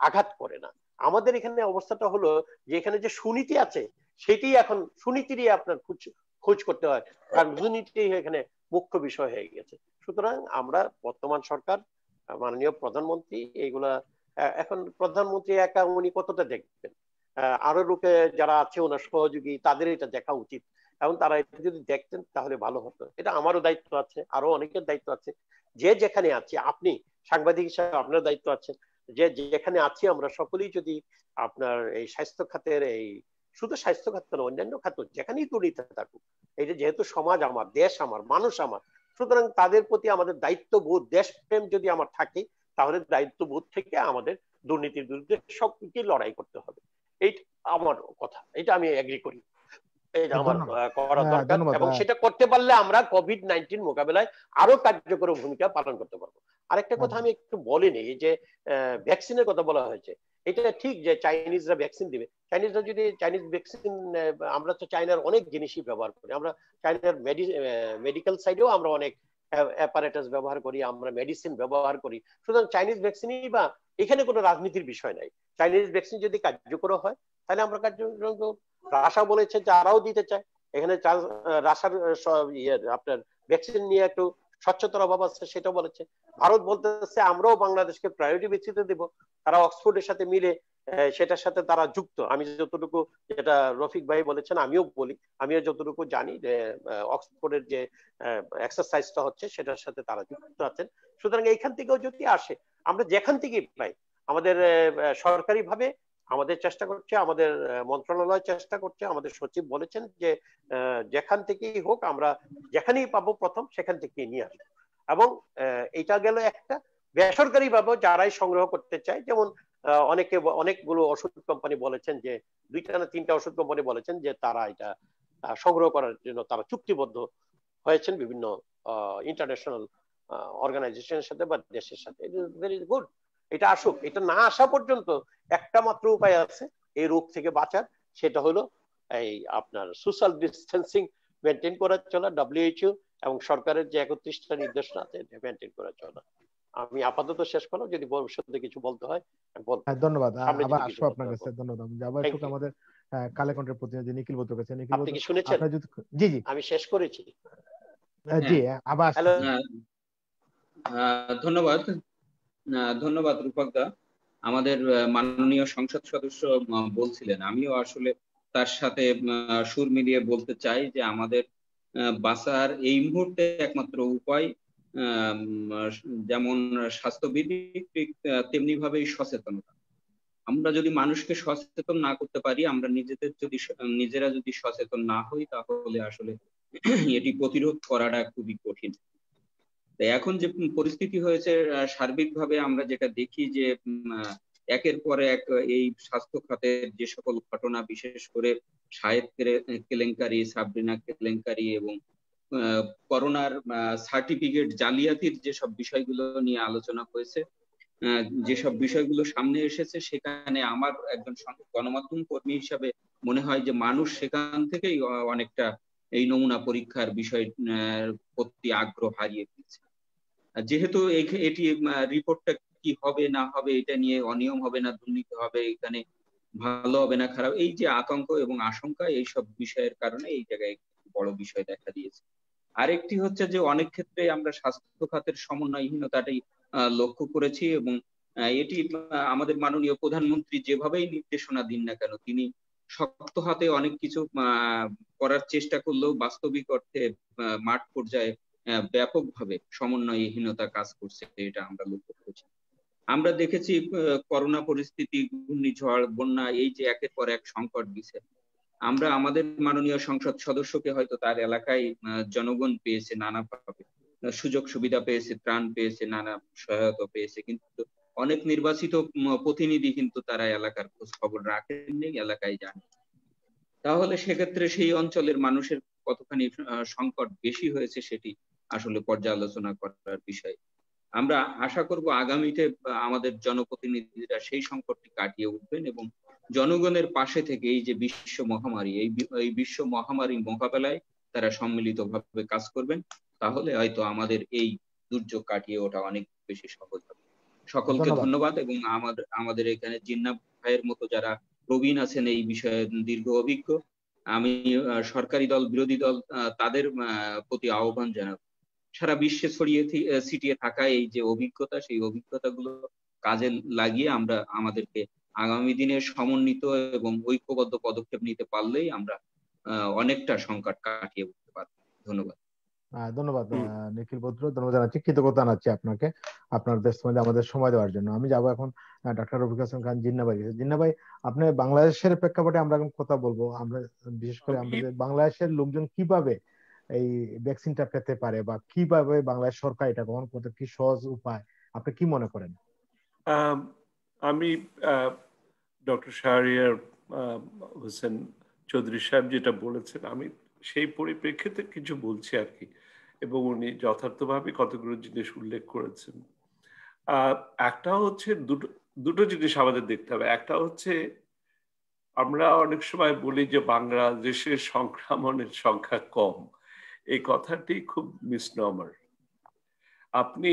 আঘাত করে না। আমাদের এখানে অবস্থাটা হলো যে এখানে যে সুনীতি আছে, সেটি এখন সুনীতিরই আপনার খোঁজ করতে হয়, কারণ দুর্নীতি এখানে মুখ্য বিষয় হয়ে গেছে। সুতরাং আমরা বর্তমান সরকার, মাননীয় প্রধানমন্ত্রী, এইগুলা এখন প্রধানমন্ত্রী একা উনি কতটা দেখবেন, আরো লোকে যারা আছে ওনার সহযোগী, তাদের এটা দেখা উচিত, এবং তারা এটা যদি দেখতেন তাহলে ভালো হতো। এটা আমারও দায়িত্ব আছে, আরো অনেকের দায়িত্ব আছে, যে যেখানে আছে, আপনি সাংবাদিক হিসাবে আপনার দায়িত্ব আছে, যে যেখানে আছি আমরা সকলেই যদি আপনার এই স্বাস্থ্য খাতের, এই শুধু স্বাস্থ্য খাত না, অন্যান্য খাত যেখানেই দুর্নীতি থাকুক, এই যে যেহেতু সমাজ আমার, দেশ আমার, মানুষ আমার, সুতরাং তাদের প্রতি আমাদের দায়িত্ববোধ, দেশপ্রেম যদি আমার থাকে, তাহলে দায়িত্ববোধ থেকে আমাদের দুর্নীতির বিরুদ্ধে সবকিছু লড়াই করতে হবে। এইটা আমার কথা, এটা আমি এগ্রি করি, এটা আমার করা দরকার, এবং সেটা করতে পারলে আমরা কোভিড-19 মোকাবেলায় আরো কার্যকর ভূমিকা পালন করতে পারবো। আরেকটা কথা আমি একটু বলিনি, যে ভ্যাকসিনের কথা বলা হয়েছে, এটা ঠিক যে চাইনিজরা ভ্যাকসিন দিবে, চাইনিজ ভ্যাকসিন, আমরা তো চায়নার অনেক জিনিসই ব্যবহার করি, আমরা চায়নার মেডিকেল সাইডেও আমরা অনেক অ্যাপারেটাস ব্যবহার করি, আমরা মেডিসিন ব্যবহার করি। সুতরাং চাইনিজ ভ্যাকসিনই বা এখানে কোনো রাজনীতির বিষয় নাই। চাইনিজ ভ্যাকসিন যদি কার্যকর হয় তাহলে আমরা কার্যকর, রাশা বলেছে যারাও দিতে চায়, এখানে রাশার আপনার ভ্যাকসিন নিয়ে একটু স্বচ্ছতার অভাব আছে সেটা বলেছে। ভারত বলতেছে আমরাও বাংলাদেশকে প্রায়োরিটি ভিত্তিতে দেব, তারা অক্সফোর্ডের সাথে মিলে সেটার সাথে তারা যুক্ত। আমি যতটুকু, যেটা রফিক ভাই বলেছেন আমিও বলি, আমিও যতটুকু জানি যে অক্সফোর্ডের যে এক্সারসাইজটা হচ্ছে সেটার সাথে তারা যুক্ত আছেন। সুতরাং এইখান থেকেও যদি আসে, আমরা যেখান থেকেই পাই, আমাদের সরকারি ভাবে আমাদের চেষ্টা করছে, আমাদের মন্ত্রণালয় চেষ্টা করছে, আমাদের সচিব বলেছেন যে যেখান থেকেই হোক আমরা যেখানেই পাবো প্রথম সেখান থেকেই নিয়ে আসবো। এবং এটা গেল একটা। বেসরকারি ভাবে যারাই সংগ্রহ করতে চায়, যেমন অনেকগুলো ওষুধ কোম্পানি বলেছেন যে 2টা না 3টা ওষুধ কোম্পানি বলেছেন যে তারা এটা সংগ্রহ করার জন্য তারা চুক্তিবদ্ধ হয়েছেন বিভিন্ন ইন্টারন্যাশনাল অর্গানাইজেশনের সাথে বা দেশের সাথে। Very good. এটা আসুক। এটা না আসা পর্যন্ত একটা মাত্র উপায় আছে এই রোগ থেকে বাঁচার, সেটা হলো এই আপনার সোশ্যাল ডিস্টেন্সিং মেনটেন করে চলা, WHO এবং সরকারের যে 31টা নির্দেশনা আছে মেনটেন করে চলা। আমি আপাতত শেষ করলাম, যদি ভবিষ্যতে কিছু বলতে হয় বলবো। ধন্যবাদ। আবার আসবো আপনার কাছে। ধন্যবাদ। আবার আসুক আমাদের কালেকণ্ঠের প্রতিনিধি নিখিল বৈদ্যর কাছে। নিখিল, আপনি কি শুনেছেন? জি জি আমি শেষ করেছি। জি আবার ধন্যবাদ। ধন্যবাদ রূপক দা। আমাদের মাননীয় সংসদ সদস্য বলছিলেন, আমিও আসলে তার সাথে সুর মিলিয়ে বলতে চাই যে আমাদের বাঁচার এই মুহূর্তে একমাত্র উপায় যেমন স্বাস্থ্যবিধি তেমনি ভাবেই সচেতনতা। আমরা যদি মানুষকে সচেতন না করতে পারি, আমরা নিজেরা যদি সচেতন না হই, তাহলে আসলে এটি প্রতিরোধ করাটা খুবই কঠিন। এখন যে পরিস্থিতি হয়েছে সার্বিকভাবে আমরা যেটা দেখি যে একের পর এক এই স্বাস্থ্য খাতের যে সকল ঘটনা, বিশেষ করে শাহেদ কেলেঙ্কারি, সাবরিনা কেলেঙ্কারি এবং করোনার সার্টিফিকেট জালিয়াতির যেসব বিষয়গুলো নিয়ে আলোচনা হয়েছে, যেসব বিষয়গুলো সামনে এসেছে, সেখানে আমার একজন গণমাধ্যম কর্মী হিসাবে মনে হয় যে মানুষ সেখান থেকেই অনেকটা এই নমুনা পরীক্ষার বিষয় প্রতি আগ্রহ হারিয়ে ফেলছে। যেহেতু এটি রিপোর্টটা কি হবে না হবে, এটা নিয়ে অনিয়ম হবে না দুর্নীতি হবে, এখানে ভালো হবে না খারাপ, এই যে আতঙ্ক এবং আশঙ্কা, এইসব বিষয়ের কারণে এই জায়গায় বড় বিষয় দেখা দিয়েছে। আরেকটি হচ্ছে যে অনেক ক্ষেত্রে আমরা স্বাস্থ্য খাতের সমন্বয়হীনতাটাই লক্ষ্য করেছি, এবং এটি আমাদের মাননীয় প্রধানমন্ত্রী যেভাবেই নির্দেশনা দিন না কেন, তিনি শক্ত হাতে অনেক কিছু করার চেষ্টা করলেও বাস্তবিক অর্থে মাঠ পর্যায়ে ব্যাপকভাবে সমন্বয়হীনতা কাজ করছে, এটা আমরা লক্ষ্য করেছি। আমরা দেখেছি করোনা পরিস্থিতি, ঘূর্ণিঝড়, বন্যা, এই যে একের পর এক সংকট দিছে, আমরা আমাদের মাননীয় সংসদ সদস্যকে হয়তো তার এলাকায় জনগণ পেয়েছে নানাভাবে, সুযোগ সুবিধা পেয়েছে, ত্রাণ পেয়েছে, নানা সহায়তা পেয়েছে, কিন্তু অনেক নির্বাচিত প্রতিনিধি কিন্তু তারা এলাকার খোঁজ খবর রাখেননি, এলাকায় যান। তাহলে সেক্ষেত্রে সেই অঞ্চলের মানুষের কতখানি সংকট বেশি হয়েছে সেটি আসলে পর্যালোচনা করার বিষয়। আমরা আশা করব আগামীতে আমাদের জনপ্রতিনিধিরা সেই সংকটটি কাটিয়ে উঠবেন এবং জনগণের পাশে থেকে এই যে বিশ্ব মহামারী, এই বিশ্ব মহামারী মোকাবেলায় তারা সম্মিলিতভাবে কাজ করবেন, তাহলে হয়তো আমাদের এই দুর্যোগ কাটিয়ে ওঠা অনেক বেশি সহজ হবে। সকলকে ধন্যবাদ। এবং আমাদের এখানে জিন্না ভাইয়ের মতো যারা প্রবীণ আছেন এই বিষয়ে, দীর্ঘ অভিজ্ঞ, আমি সরকারি দল বিরোধী দল তাদের প্রতি আহ্বান জানাবো, সারা বিশ্বে ছড়িয়ে ছিটিয়ে থাকা এই যে অভিজ্ঞতা, সেই অভিজ্ঞতাগুলো কাজে লাগিয়ে আমরা আমাদেরকে আগামী দিনে সমন্বিত এবং ঐক্যবদ্ধ পদক্ষেপ নিতে পারলেই আমরা অনেকটা সংকট কাটিয়ে উঠতে পারব। ধন্যবাদ। ধন্যবাদ নিখিল বৈদ্য, ধন্যবাদ জানাচ্ছি, কৃতজ্ঞতা জানাচ্ছি আপনাকে আপনার ব্যস্ত মধ্যে আমাদের সময় দেওয়ার জন্য। আমি যাবো এখন ডাক্তার রফিক হাসান খান জিন্না ভাই। জিন্না ভাই, আপনি বাংলাদেশের প্রেক্ষাপটে আমরা এখন কথা বলবো, আমরা বিশেষ করে আমাদের বাংলাদেশের লোকজন কিভাবে এই ভ্যাকসিনটা পেতে পারে বা কিভাবে বাংলাদেশ সরকার এটা গ্রহণ করতে, কি সহজ উপায় আপনি কি মনে করেন? আমি ডক্টর শাহরিয়ার হোসেন চৌধুরী সাহেব যেটা বলেছেন, আমি সেই পরিপ্রেক্ষিতে কিছু বলছি আর কি, এবং উনি যথার্থভাবে কতগুলো জিনিস উল্লেখ করেছেন। একটা হচ্ছে দুটো জিনিস আমাদের দেখতে হবে। একটা হচ্ছে আমরা অনেক সময় বলি যে বাংলাদেশের সংক্রমণের সংখ্যা কম, এই কথাটি খুব মিসনমার। আপনি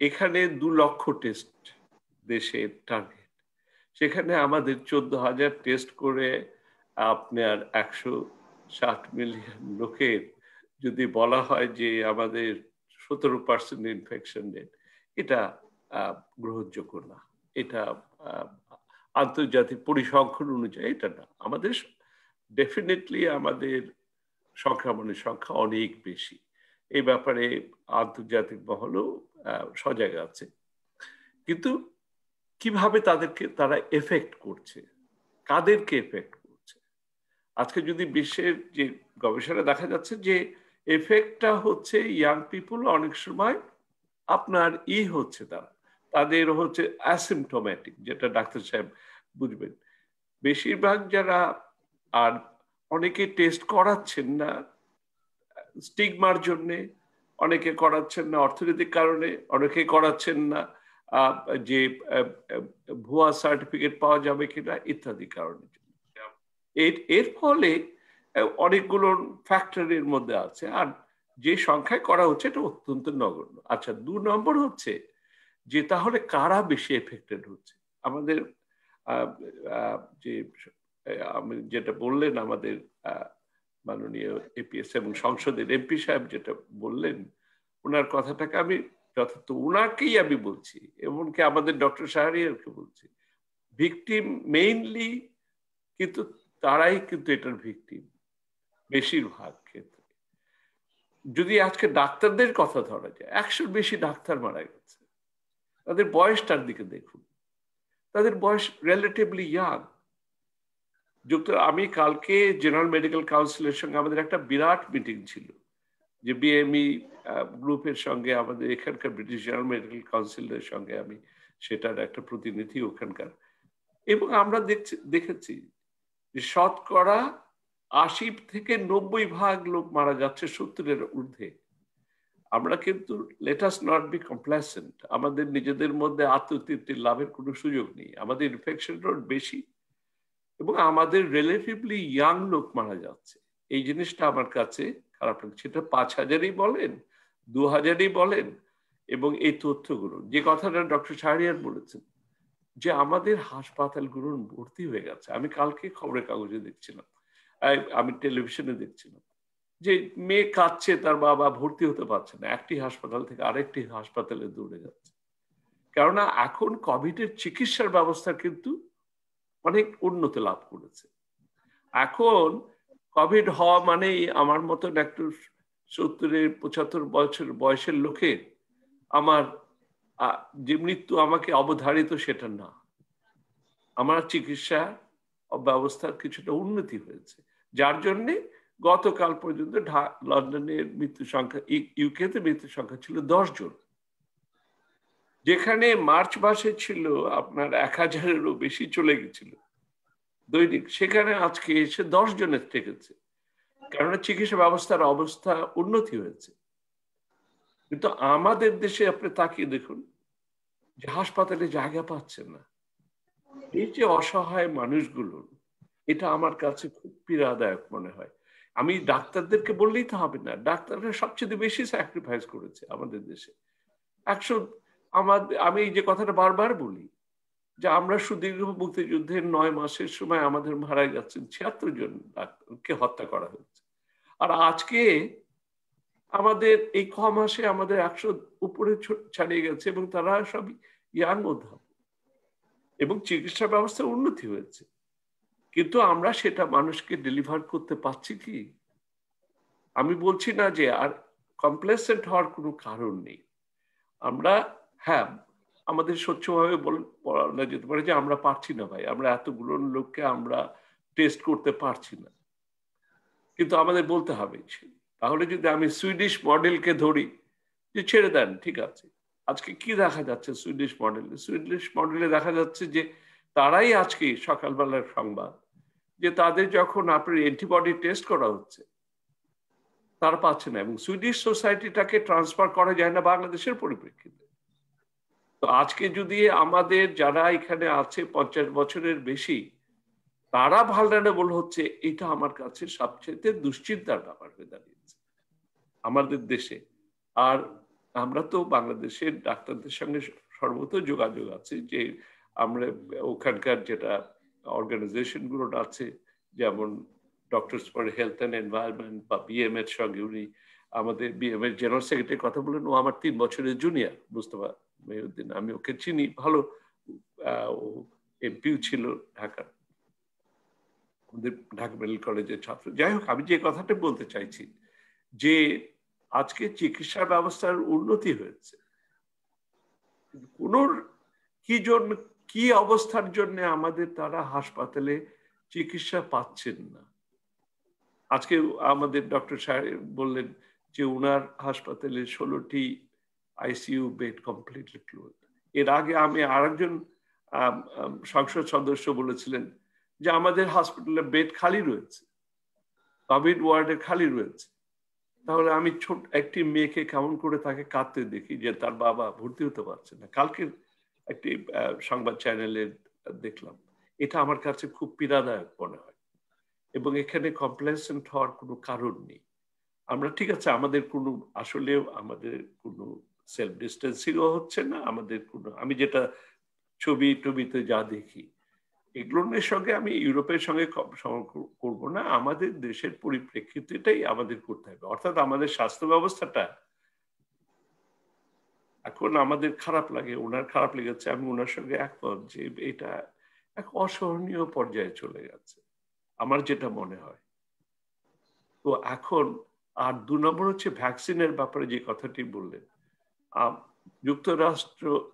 এখানে 2 লক্ষ টেস্ট দেশের টার্গেট, সেখানে আমাদের 14,000 টেস্ট করে আপনার 160 মিলিয়ন লোকের যদি বলা হয় যে আমাদের 17% ইনফেকশন রেট, এটা গ্রহণযোগ্য না। এটা আন্তর্জাতিক পরিসংখ্যান অনুযায়ী এটা না। আমাদের ডেফিনেটলি আমাদের সংক্রমণের সংখ্যা অনেক বেশি। এই ব্যাপারে আন্তর্জাতিক মহলও সজাগ আছে। কিন্তু কিভাবে তারা এফেক্ট করছে, কাদেরকে এফেক্ট করছে? আজকে যদি বিশ্বের যে গবেষণা দেখা যাচ্ছে যে এফেক্টটা হচ্ছে ইয়াং পিপুল, অনেক সময় আপনার হচ্ছে তাদের হচ্ছে অ্যাসিমটোম্যাটিক, যেটা ডাক্তার সাহেব বুঝবেন। বেশিরভাগ যারা, আর অনেকে টেস্ট করাচ্ছেন না স্টিগমার জন্যে, অনেকে করাচ্ছেন না অর্থনৈতিক কারণে, অনেকে করাচ্ছেন না যে ভুয়া সার্টিফিকেট পাওয়া যাবে কিনা ইত্যাদি কারণে। এর ফলে অনেকগুলো ফ্যাক্টরের মধ্যে আছে, আর যে সংখ্যায় করা হচ্ছে এটা অত্যন্ত নগণ্য। আচ্ছা, 2 নম্বর হচ্ছে যে তাহলে কারা বেশি এফেক্টেড হচ্ছে? আমাদের যে আমি যেটা বললেন, আমাদের মাননীয় এপিএস এবং সংসদের এমপি সাহেব যেটা বললেন, ওনার কথাটাকে আমি যথার্থ ওনাকেই আমি বলছি, এমনকি আমাদের ডক্টর শাহরিয়ারকে বলছি, ভিকটিম মেইনলি কিন্তু তারাই কিন্তু এটার ভিকটিম বেশিরভাগ ক্ষেত্রে। যদি আজকে ডাক্তারদের কথা ধরা যায়, 100 বেশি ডাক্তার মারা গেছে। তাদের বয়সটার দিকে দেখুন, তাদের বয়স রিলেটিভলি ইয়াং। আমি কালকে জেনারেল মেডিকেল কাউন্সিলের সঙ্গে আমাদের একটা বিরাট মিটিং ছিল, যে বিএমই গ্রুপের সঙ্গে আমাদের এখানকার ব্রিটিশ জেনারেল মেডিকেল কাউন্সিলের সঙ্গে আমি সেটার একটা প্রতিনিধি ওখানকার, এবং আমরা দেখেছি যে শতকরা 80 থেকে 90% লোক মারা যাচ্ছে 70-এর ঊর্ধ্বে। আমরা কিন্তু let us not be complacent. আমাদের নিজেদের মধ্যে আত্মতৃপ্তি লাভের কোনো সুযোগ নেই। আমাদের ইনফেকশন রেট বেশি এবং আমাদের রিলেটিভলি ইয়াং লোক মারা যাচ্ছে। এই জিনিসটা আমার কাছে খারাপ লাগছে। সেটা 5000-ই বলেন, 2000-ই বলেন, এবং এই তথ্যগুলো, যে কথাটা ডক্টর শাহরিয়ার বলেছেন যে আমাদের হাসপাতালগুলো ভর্তি হয়ে গেছে। আমি কালকে খবরের কাগজে দেখছিলাম, আমি টেলিভিশনে দেখছিলাম যে মেয়ে কাঁদছে, তার বাবা ভর্তি হতে পারছে না, একটি হাসপাতাল থেকে আরেকটি হাসপাতালে দৌড়ে যাচ্ছে। কেননা এখন কোভিডের চিকিৎসার ব্যবস্থা কিন্তু অনেক উন্নতি লাভ করেছে। এখন কোভিড হওয়া মানেই আমার মতন একটু 70-75 বছর বয়সের লোকের আমার যে মৃত্যু আমাকে অবধারিত, সেটা না। আমার চিকিৎসা ব্যবস্থার কিছুটা উন্নতি হয়েছে, যার জন্যে গতকাল পর্যন্ত লন্ডনের মৃত্যু সংখ্যা, ইউকেতে মৃত্যু সংখ্যা ছিল 10 জন, যেখানে মার্চ মাসে ছিল আপনার 1000-এরও বেশি চলে গেছিল দৈনিক, সেখানে আজকে এসে 10 জনের থেকেছে। কেননা চিকিৎসা ব্যবস্থার অবস্থা উন্নতি হয়েছে। কিন্তু আমাদের দেশে আপনি তাকিয়ে দেখুন যে হাসপাতালে জায়গা পাচ্ছে না। এই যে অসহায় মানুষগুলো, এটা আমার কাছে খুব পীড়াদায়ক মনে হয়। আমি ডাক্তারদেরকে বললেই তো হবে না, ডাক্তাররা সবচেয়ে বেশি স্যাক্রিফাইস করেছে আমাদের দেশে। আমি এই যে কথাটা বারবার বলি যে আমরা সুদীর্ঘ মুক্তিযুদ্ধের 9 মাসের সময় আমাদের মারা যাচ্ছেন 76 জন ডাক্তারকে হত্যা করা হয়েছে, আর আজকে আমাদের এই 6 মাসে আমাদের 100 উপরে ছাড়িয়ে গেছে, এবং তারা সব ইয়াং অধ্যাপক, এবং চিকিৎসা ব্যবস্থার উন্নতি হয়েছে। কিন্তু আমরা সেটা মানুষকে ডেলিভার করতে পারছি কি? আমি বলছি না যে আর কমপ্লেসেন্ট হওয়ার কোনো কারণ নেই। আমরা আমাদের স্বচ্ছভাবে বলা যেতে পারে যে আমরা পারছি না ভাই, আমরা এতগুলো লোককে আমরা টেস্ট করতে পারছি না। কিন্তু আমাদের বলতে হবে। তাহলে যদি আমি সুইডিশ মডেলকে ধরি, যে ছেড়ে দেন, ঠিক আছে, আজকে কি দেখা যাচ্ছে সুইডিশ মডেলে দেখা যাচ্ছে যে তারাই আজকে সকালবেলার সংবাদ যে তাদের যখন আপনার অ্যান্টিবডি টেস্ট করা হচ্ছে তারা পাচ্ছে না, এবং সুইডিশ সোসাইটিটাকে ট্রান্সফার করা যায় না বাংলাদেশের পরিপ্রেক্ষিতে। তো আজকে যদি আমাদের যারা এখানে আছে 50 বছরের বেশি, তারা ভালনারেবল হচ্ছে, এটা আমার কাছে সবচেয়ে দুশ্চিন্তার ব্যাপার হয়ে দাঁড়িয়েছে আমাদের দেশে। আর আমরা তো বাংলাদেশের ডাক্তারদের সঙ্গে সর্বত যোগাযোগ আছে, যে আমরা ওখানকার যেটা অর্গানাইজেশন গুলো আছে, যেমন doctors for health and environment বা বিএম এর সঙ্গে উনি আমাদের বিএমএর জেনারেল সেক্রেটারির কথা বলেন, ও আমার 3 বছরের জুনিয়র, মুস্তফা মেহেউদ্দিন। আমি ওকে চিনি ভালো, ও এমপিও ছিল ঢাকা, আমাদের ঢাকা মেডিকেল কলেজের ছাত্র। যাই হোক, আমি যে কথাটা বলতে চাইছি যে আজকে চিকিৎসা ব্যবস্থার উন্নতি হয়েছে, কোন কি অবস্থার জন্য আমাদের তারা হাসপাতালে চিকিৎসা পাচ্ছেন না। আজকে আমাদের ডক্টর সাহেব বললেন যে উনার হাসপাতালে 16টি আইসিইউ বেড কমপ্লিটলি ক্লোজ। এর আগে আমি আরেকজন সংসদ সদস্য বলেছিলেন যে আমাদের হসপিটালে বেড খালি রয়েছে, কোভিড ওয়ার্ডে খালি রয়েছে। তাহলে আমি ছোট একটি মেয়েকে কেমন করে তাকে কাঁদতে দেখি যে তার বাবা ভর্তি হতে পারছে না। কালকে একটি সংবাদ চ্যানেলে দেখলাম, এটা আমার কাছে খুব পীড়াদায়ক মনে হয়। এবং এখানে কমপ্লেসেন্ট হওয়ার কোনো কারণ নেই। আমরা ঠিক আছে, আমাদের কোনো আসলেও আমাদের কোনো সেলফ ডিস্টেন্সিংও হচ্ছে না, আমাদের কোনো, আমি যেটা ছবিতে যা দেখি এগুলোর সঙ্গে আমি ইউরোপের সঙ্গে করব না, আমাদের দেশের পরিপ্রেক্ষিতেটাই আমাদের করতে হবে। অর্থাৎ আমাদের স্বাস্থ্য ব্যবস্থাটা এখন আমাদের খারাপ লাগে, ওনার খারাপ লেগেছে, আমি ওনার সঙ্গে একমত যে এটা এক অসহনীয় পর্যায়ে চলে গেছে আমার যেটা মনে হয়। তো এখন আর 2 নম্বর হচ্ছে ভ্যাকসিনের ব্যাপারে যে কথাটি বললেন,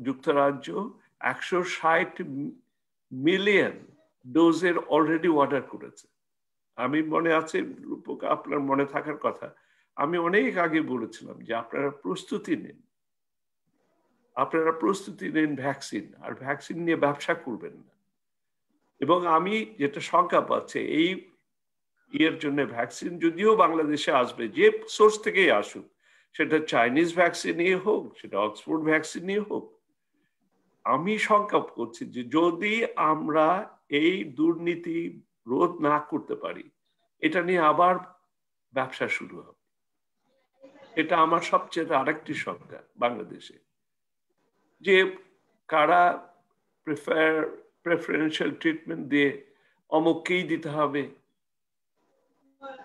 যুক্তরাজ্য 160 মিলিয়ন ডোজের অলরেডি অর্ডার করেছে। আমি মনে আছে, আপনার মনে থাকার কথা, আমি অনেক আগে বলেছিলাম যে আপনারা প্রস্তুতি নিন ভ্যাকসিন, আর ভ্যাকসিন নিয়ে ব্যবসা করবেন না। এবং আমি যেটা শঙ্কা পাচ্ছি, এই ইয়ের জন্য ভ্যাকসিন যদিও বাংলাদেশে আসবে, যে সোর্স থেকেই আসুক, সেটা চাইনিজ ভ্যাকসিন নিয়ে হোক, সেটা অক্সফোর্ড ভ্যাকসিন নিয়ে হোক, আমি শঙ্কা করছি যে যদি আমরা এই দুর্নীতি রোধ না করতে পারি, এটা নিয়ে আবার ব্যবসা শুরু হবে। এটা আমার সবচেয়ে আরেকটি শঙ্কা বাংলাদেশে, যে কারা প্রেফারেন্সিয়াল ট্রিটমেন্ট দিয়ে অমুককেই দিতে হবে,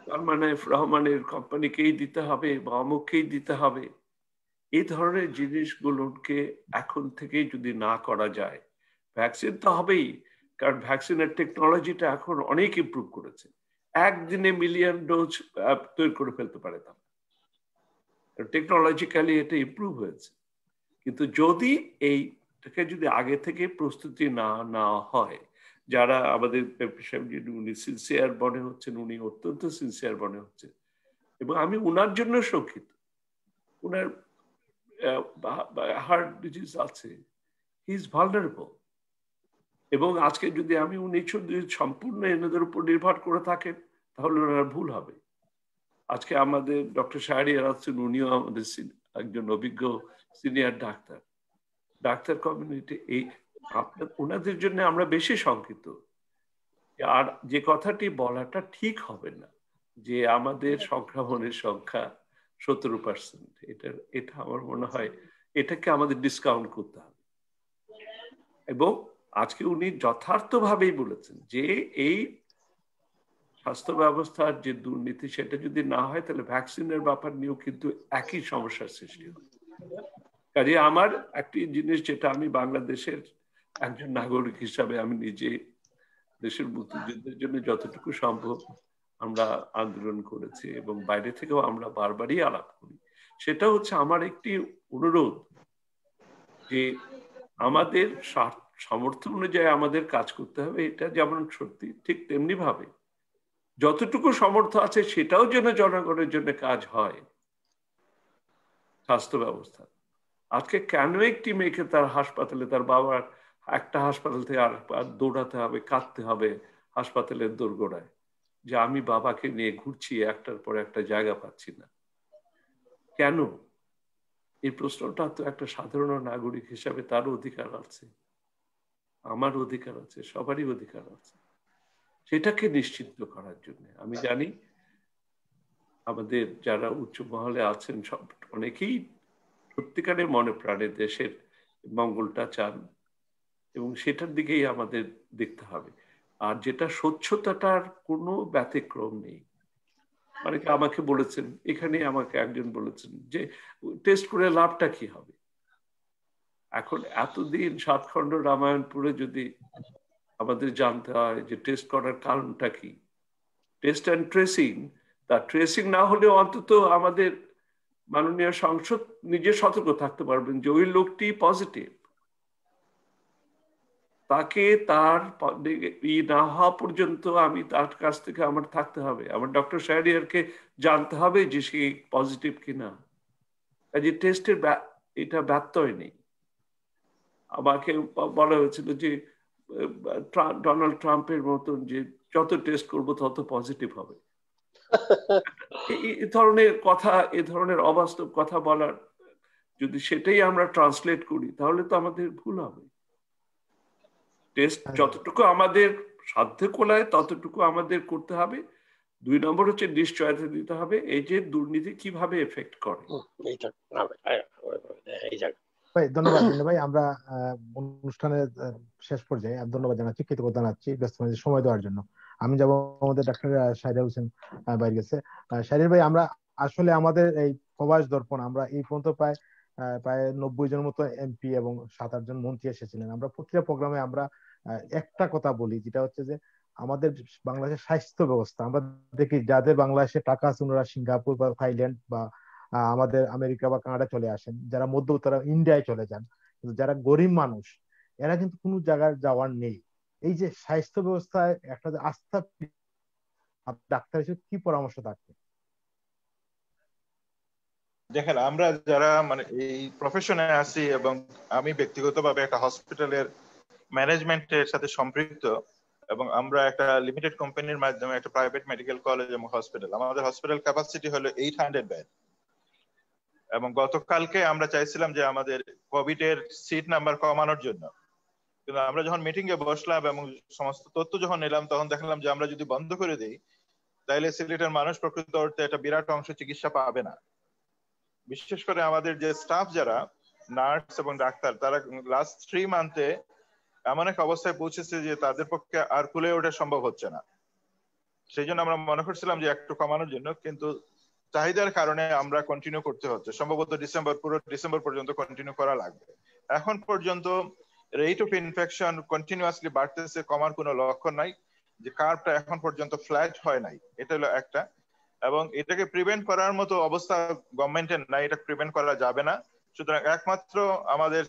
তার মানে রহমানের কোম্পানিকেই দিতে হবে বা অমুককেই দিতে হবে। এই ধরনের জিনিসগুলোকে এখন থেকেই যদি না করা যায়, ভ্যাকসিন তো হবেই, কারণ ভ্যাকসিনের টেকনোলজিটা এখন অনেক ইমপ্রুভ করেছে। একদিনে মিলিয়ন ডোজ তৈরি করে ফেলতে পারে তারা, টেকনোলজিক্যালি এটা ইমপ্রুভ হয়েছে। কিন্তু যদি এইটাকে যদি আগে থেকে প্রস্তুতি না হয়, যারা আমাদের উনি সিনসিয়ার মনে হচ্ছেন, উনি অত্যন্ত সিনসিয়ার মনে হচ্ছেন, এবং আমি উনার জন্য শঙ্কিত। উনার হার্ট ডিজিজ আছে, হি ইজ ভালনারেবল। এবং আজকে যদি উনি সম্পূর্ণ এনাদের উপর নির্ভর করে থাকেন, তাহলে ওনার ভুল হবে। আজকে আমাদের ডক্টর শাহরিয়ার আছেন, উনিও আমাদের একজন অভিজ্ঞ সিনিয়র ডাক্তার কমিউনিটি, এই ওনাদের জন্য আমরা বেশি শঙ্কিত। আর যে কথাটি বলাটা ঠিক হবে না যে আমাদের সংক্রমণের সংখ্যা 17%, এটা আমার মনে হয় এটাকে আমাদের ডিসকাউন্ট করতে হবে। এবং আজকে উনি যথার্থভাবেই বলেছেন যে এই স্বাস্থ্য ব্যবস্থার যে দুর্নীতি, সেটা যদি না হয় তাহলে ভ্যাকসিনের ব্যাপার নিয়েও কিন্তু একই সমস্যার সৃষ্টি হবে। কাজে আমার একটি জিনিস যেটা আমি বাংলাদেশের একজন নাগরিক হিসাবে আমি নিজে দেশের মুক্তিযুদ্ধের জন্য যতটুকু সম্ভব আমরা আন্দোলন করেছি এবং বাইরে থেকেও আমরা বারবারই আলাপ করি, সেটা হচ্ছে আমার একটি অনুরোধ যে আমাদের সামর্থ্য অনুযায়ী আমাদের কাজ করতে হবে। এটা যেমন সত্যি, ঠিক তেমনি ভাবে যতটুকু সামর্থ্য আছে সেটাও যেন জনগণের জন্য কাজ হয়। স্বাস্থ্য ব্যবস্থা আজকে কেন একটি মেয়েকে তার হাসপাতালে, তার বাবার একটা হাসপাতাল থেকে আর দৌড়াতে হবে, কাঁদতে হবে হাসপাতালের দোরগোড়ায় যে আমি বাবাকে নিয়ে ঘুরছি, একটার পর একটা জায়গা পাচ্ছি না কেন? এই প্রশ্নটা তো একটা সাধারণ নাগরিক হিসাবে তারও অধিকার আছে, আমার অধিকার আছে, সবারই অধিকার আছে। সেটাকে নিশ্চিত করার জন্য আমি জানি আমাদের যারা উচ্চ মহলে আছেন সব অনেকেই সত্যিকারের মনে প্রাণে দেশের মঙ্গলটা চান এবং সেটার দিকেই আমাদের দেখতে হবে। আর যেটা স্বচ্ছতাটার কোনো ব্যতিক্রম নেই, অনেকে আমাকে বলেছেন, এখানে আমাকে একজন বলেছেন যে টেস্ট করে লাভটা কি হবে। এখন এতদিন সাতখণ্ড রামায়ণ পড়ে যদি আমাদের জানতে হয় যে টেস্ট করার কারণটা কি, টেস্ট অ্যান্ড ট্রেসিং, তা ট্রেসিং না হলেও অন্তত আমাদের মাননীয় সংসদ নিজে সতর্ক থাকতে পারবেন যে ওই লোকটি পজিটিভ, তাকে তার না হওয়া পর্যন্ত আমি তার কাছ থেকে আমার থাকতে হবে, আমার ডক্টর শাহরিয়ারকে জানতে হবে যে সে পজিটিভ কিনা। কাজে টেস্টের এটা ব্যত্যয় নেই। আমাকে বলা হয়েছিল যে ডোনাল্ড ট্রাম্পের মতন যে যত টেস্ট করবো তত পজিটিভ হবে। এই ধরনের কথা, এ ধরনের অবাস্তব কথা বলার, যদি সেটাই আমরা ট্রান্সলেট করি তাহলে তো আমাদের ভুল হবে। টেস্ট যতটুকু আমাদের সাধ্যে কোলায় ততটুকু আমাদের করতে হবে। 2 নম্বর হচ্ছে নিশ্চয়তা দিতে হবে এই যে দুর্নীতি কিভাবে এফেক্ট করে। ধন্যবাদ ভাই। আমরা অনুষ্ঠানের শেষ পর্যায়ে ধন্যবাদ জানাচ্ছি, কৃতজ্ঞতা জানাচ্ছি ব্যস্ত সময় দেওয়ার জন্য। আমি যাব আমাদের ডাক্তার শাহরিয়ার হোসেন বাইরে গেছে। শাহরিয়ার ভাই, আমরা আসলে আমাদের এই প্রবাস দর্পণ আমরা এই পর্যন্ত প্রায় 90 জন মতো এমপি এবং 7-8 জন মন্ত্রী এসেছিলেন। আমরা প্রতিটা প্রোগ্রামে আমরা একটা কথা বলি, যেটা হচ্ছে যে আমাদের বাংলাদেশের স্বাস্থ্য ব্যবস্থা, আমরা দেখি যাদের বাংলাদেশে টাকা আছে ওনারা সিঙ্গাপুর বা থাইল্যান্ড বা আমাদের আমেরিকা বা কানাডা চলে আসেন, যারা মধ্যবিত্তরা ইন্ডিয়ায় চলে যান, কিন্তু যারা গরিব মানুষ এরা কিন্তু কোনো জায়গায় যাওয়ার নেই। এই যে স্বাস্থ্য ব্যবস্থায় একটা যে আস্থা, ডাক্তার হিসেবে কি পরামর্শ থাকবে? দেখেন, আমরা যারা মানে এই প্রফেশনে আছি এবং আমি ব্যক্তিগতভাবে একটা হসপিটালের ম্যানেজমেন্টের সাথে সম্পৃক্ত, এবং আমরা একটা লিমিটেড কোম্পানির মাধ্যমে একটা প্রাইভেট মেডিকেল কলেজ এবং হসপিটাল, আমাদের হসপিটাল ক্যাপাসিটি হলো 800 বেড। এবং গতকালকে আমরা চাইছিলাম যে আমাদের কোভিড এর সিট নাম্বার কমানোর জন্য, কিন্তু আমরা যখন মিটিং এ বসলাম এবং সমস্ত তথ্য যখন নিলাম তখন দেখলাম যে আমরা যদি বন্ধ করে দিই তাহলে সিলেটের মানুষ প্রকৃত অর্থে একটা বিরাট অংশ চিকিৎসা পাবে না। বিশেষ করে আমাদের যে স্টাফ যারা নার্স এবং ডাক্তার, তারা লাস্ট 3 মান্থে এমন এক অবস্থায় পৌঁছেছে যে তাদের পক্ষে আর কুলে ওঠা সম্ভব হচ্ছে না। সেই জন্য আমরা মনে করছিলাম যে একটু কমানোর জন্য, কিন্তু চাহিদার কারণে আমরা কন্টিনিউ করতে হচ্ছে। সম্ভবত পুরো ডিসেম্বর পর্যন্ত কন্টিনিউ করা লাগবে। এখন পর্যন্ত রেট অফ ইনফেকশন কন্টিনিউয়াসলি বাড়তেছে, কমার কোনো লক্ষণ নাই। যে কার্ভটা এখন পর্যন্ত ফ্ল্যাট হয় নাই, এটা হলো একটা। এবং এটাকে প্রিভেন্ট করার মতো অবস্থা গভর্নমেন্টের নাই, এটা প্রিভেন্ট করা যাবে না। সুতরাং একমাত্র আমাদের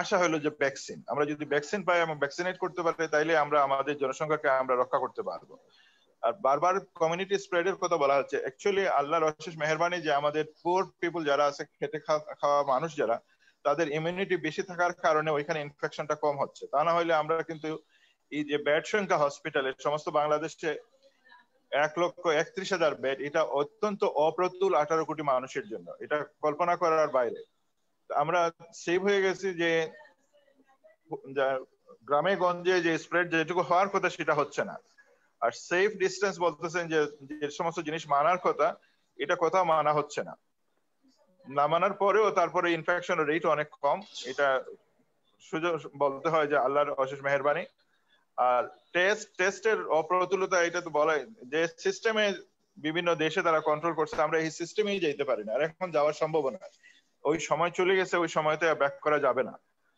আশা হলো যে ভ্যাকসিন, আমরা যদি ভ্যাকসিন পাই এবং ভ্যাকসিনেট করতে পারি তাইলে আমরা আমাদের জনসংখ্যাকে আমরা রক্ষা করতে পারবো। আর বারবার কমিউনিটি স্প্রেডের কথা বলা হচ্ছে, অ্যাকচুয়ালি আল্লাহর অশেষ মেহেরবানি যে আমাদের পুয়ার পিপল যারা আছে, খেটে খাওয়া মানুষ যারা, তাদের ইমিউনিটি বেশি থাকার কারণে ওইখানে ইনফেকশনটা কম হচ্ছে। তা না হলে আমরা কিন্তু এই যে বেড সংখ্যা হসপিটালের সমস্ত বাংলাদেশে 1,31,000 বেড, এটা অত্যন্ত অপ্রতুল 18 কোটি মানুষের জন্য, এটা কল্পনা করার বাইরে। আমরা সেভ হয়ে গেছি যে গ্রামে গঞ্জে যে স্প্রেড যেটুকু হওয়ার কথা সেটা হচ্ছে না। আর সেফ ডিস্টেন্স বলতেছেন যে যে সমস্ত জিনিস মানার কথা, এটা কোথাও মানা হচ্ছে না। না মানার পরেও তারপরে ইনফেকশনের রেট অনেক কম, এটা সুযোগ বলতে হয় যে আল্লাহর অশেষ মেহেরবানি। আর টেস্টের অপ্রতুলতা, এটা তো বলাই যে সিস্টেমে বিভিন্ন দেশে তারা কন্ট্রোল করছে, আমরা এই সিস্টেমেই যেতে পারি না, আর এখন যাওয়ার সম্ভাবনা ওই সময় চলে গেছে, ওই সময়তে ব্যাক করা যাবে না।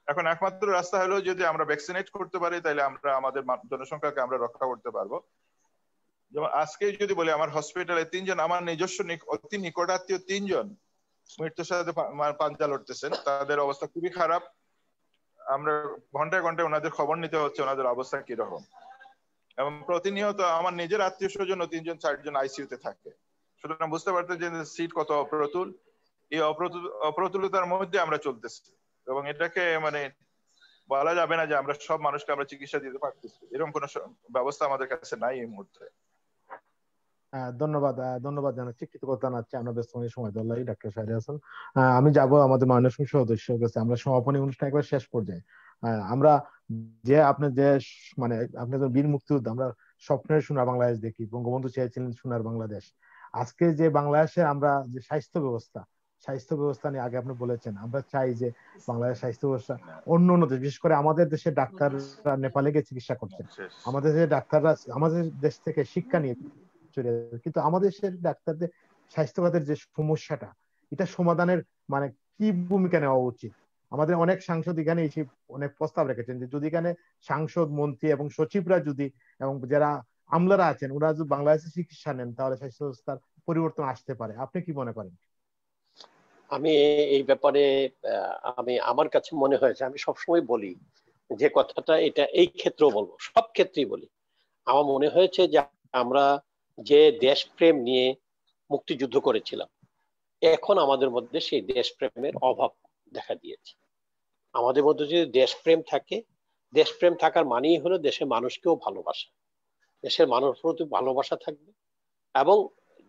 এখন একমাত্র রাস্তা হলো যদি আমরা ভ্যাকসিনেট করতে পারি তাহলে আমরা আমাদের জনসংখ্যাকে আমরা রক্ষা করতে পারবো। যেমন আজকে যদি বলি, আমার হসপিটালে 3 জন আমার নিজস্ব অতি নিকটাত্মীয় 3 জন মৃত্যুর সাথে পাঞ্জা লড়তেছেন, তাদের অবস্থা খুবই খারাপ। আমরা ঘন্টায় ঘন্টায় ওনাদের খবর নিতে হচ্ছে ওনাদের অবস্থা কিরকম। এবং প্রতিনিয়ত আমার নিজের আত্মীয় স্বজন 3 জন 4 জন আইসিইউতে থাকে। সুতরাং বুঝতে পারতে যে সিট কত অপ্রতুল, এই অপ্রতুলতার মধ্যে আমরা চলতেছি। এবং এটাকে মানে বলা যাবে না যে আমরা সব মানুষকে আমরা চিকিৎসা দিতে পারতেছি, এরকম কোনো ব্যবস্থা আমাদের কাছে নাই এই মুহূর্তে। ধন্যবাদ জানাচ্ছি, কৃতজ্ঞতা জানাচ্ছি। আমরা ব্যস্ত সময় দেওয়ার লাগি ডাক্তার শাহরিয়ার হোসেন। আমি যাব আমাদের মাননীয় সদস্যের কাছে। আমরা সমাপনী অনুষ্ঠান একবার শেষ পর্যায়ে আমরা যে আপনি যে মানে আপনি বীর মুক্তিযোদ্ধা, আমরা স্বপ্নের সোনার বাংলাদেশ দেখি, বঙ্গবন্ধু চেয়েছিলেন সোনার বাংলাদেশ। আজকে যে বাংলাদেশে আমরা যে স্বাস্থ্য ব্যবস্থা নিয়ে আগে আপনি বলেছেন, আমরা চাই যে বাংলাদেশ স্বাস্থ্য ব্যবস্থা অন্য দেশ, বিশেষ করে আমাদের দেশের ডাক্তাররা নেপালে গিয়ে চিকিৎসা করছেন, আমাদের যে ডাক্তাররা আমাদের দেশ থেকে শিক্ষা নিয়ে ছড়িয়ে, কিন্তু আমাদের দেশের ডাক্তারদের স্বাস্থ্যখাতের যে সমস্যাটা, এটা সমাধানের মানে কি ভূমিকা নেওয়া উচিত? আমাদের অনেক সাংসদ এখানে এসে অনেক প্রস্তাব রেখেছেন যে যদি এখানে সাংসদ, মন্ত্রী এবং সচিবরা যদি এবং যারা আমলারা আছেন ওরা যদি বাংলাদেশে চিকিৎসা নেন তাহলে স্বাস্থ্য ব্যবস্থার পরিবর্তন আসতে পারে। আপনি কি মনে করেন? আমি এই ব্যাপারে আমার কাছে মনে হয়েছে, আমি সবসময় বলি যে কথাটা, এটা এই ক্ষেত্রেও বলবো, সব ক্ষেত্রেই বলি, আমার মনে হয়েছে যে আমরা যে দেশপ্রেম নিয়ে মুক্তিযুদ্ধ করেছিলাম, এখন আমাদের মধ্যে সেই দেশপ্রেমের অভাব দেখা দিয়েছে। আমাদের মধ্যে যদি দেশপ্রেম থাকে, দেশপ্রেম থাকার মানেই হলো দেশের মানুষকেও ভালোবাসা, দেশের মানুষের প্রতি ভালোবাসা থাকবে, এবং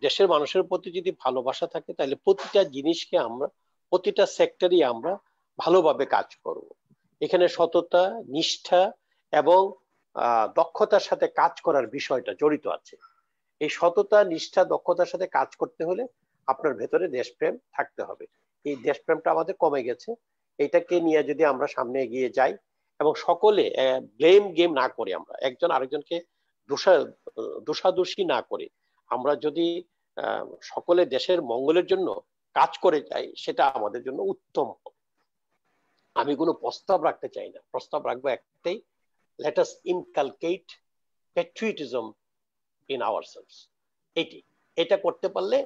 দেশের মানুষের প্রতি যদি ভালোবাসা থাকে তাহলে প্রতিটা জিনিসকে আমরা, প্রতিটা সেক্টরই আমরা ভালোভাবে কাজ করব। এখানে সততা, নিষ্ঠা এবং দক্ষতার সাথে কাজ করার বিষয়টা জড়িত আছে। এই সততা, নিষ্ঠা, দক্ষতার সাথে কাজ করতে হলে আপনার ভেতরে দেশপ্রেম থাকতে হবে। এই দেশপ্রেমটা আমাদের কমে গেছে। এটাকে নিয়ে যদি আমরা সামনে এগিয়ে যাই এবং সকলে ব্লেম গেম না করে, আমরা একজন আরেকজনকে দোষাদোষী না করে আমরা যদি সকলে দেশের মঙ্গলের জন্য কাজ করে যাই, সেটা আমাদের জন্য উত্তম হবে। আমি কোনো প্রস্তাব রাখতে চাই না, প্রস্তাব রাখবো একটাই, let us inculcate patriotism in ourselves। এটা করতে পারলে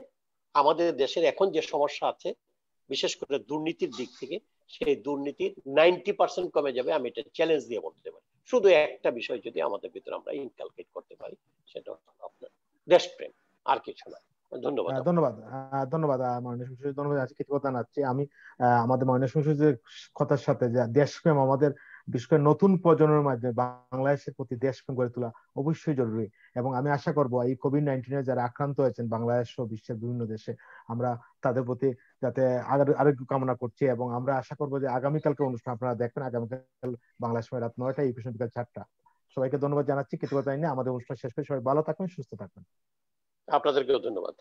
আমাদের দেশের এখন যে সমস্যা আছে, বিশেষ করে দুর্নীতির দিক থেকে, সেই দুর্নীতির 90% কমে যাবে। আমি এটা চ্যালেঞ্জ দিয়ে বলতে পারি। শুধু একটা বিষয় যদি আমাদের ভিতরে আমরা ইনকালকেট করতে পারি, সেটা হলো আপনার দেশপ্রেম, আর কিছু না। ধন্যবাদ। ধন্যবাদ ধন্যবাদ। আজকে কথা জানাচ্ছি আমি আমাদের ময়নাতদন্তের কথার সাথে যে দেশপ্রেম আমাদের বিশেষ করে নতুন প্রজন্মের মাধ্যমে বাংলাদেশের প্রতি দেশপ্রেম গড়ে তোলা অবশ্যই জরুরি। এবং আমি আশা করব এই কোভিড-19 যারা আক্রান্ত হয়েছেন বাংলাদেশ সহ বিশ্বের বিভিন্ন দেশে, আমরা তাদের প্রতি যাতে আরোগ্য কামনা করছি। এবং আমরা আশা করবো যে আগামীকালকে অনুষ্ঠান আপনারা দেখবেন, আগামীকাল বাংলাদেশ সময় রাত 9টায়, এই বিষয় বিকাল 4টা। সবাইকে ধন্যবাদ জানাচ্ছি। কৃতজ্ঞতা নিয়ে আমাদের অনুষ্ঠান শেষ করে সবাই ভালো থাকবেন, সুস্থ থাকবেন। আপনাদেরকেও ধন্যবাদ।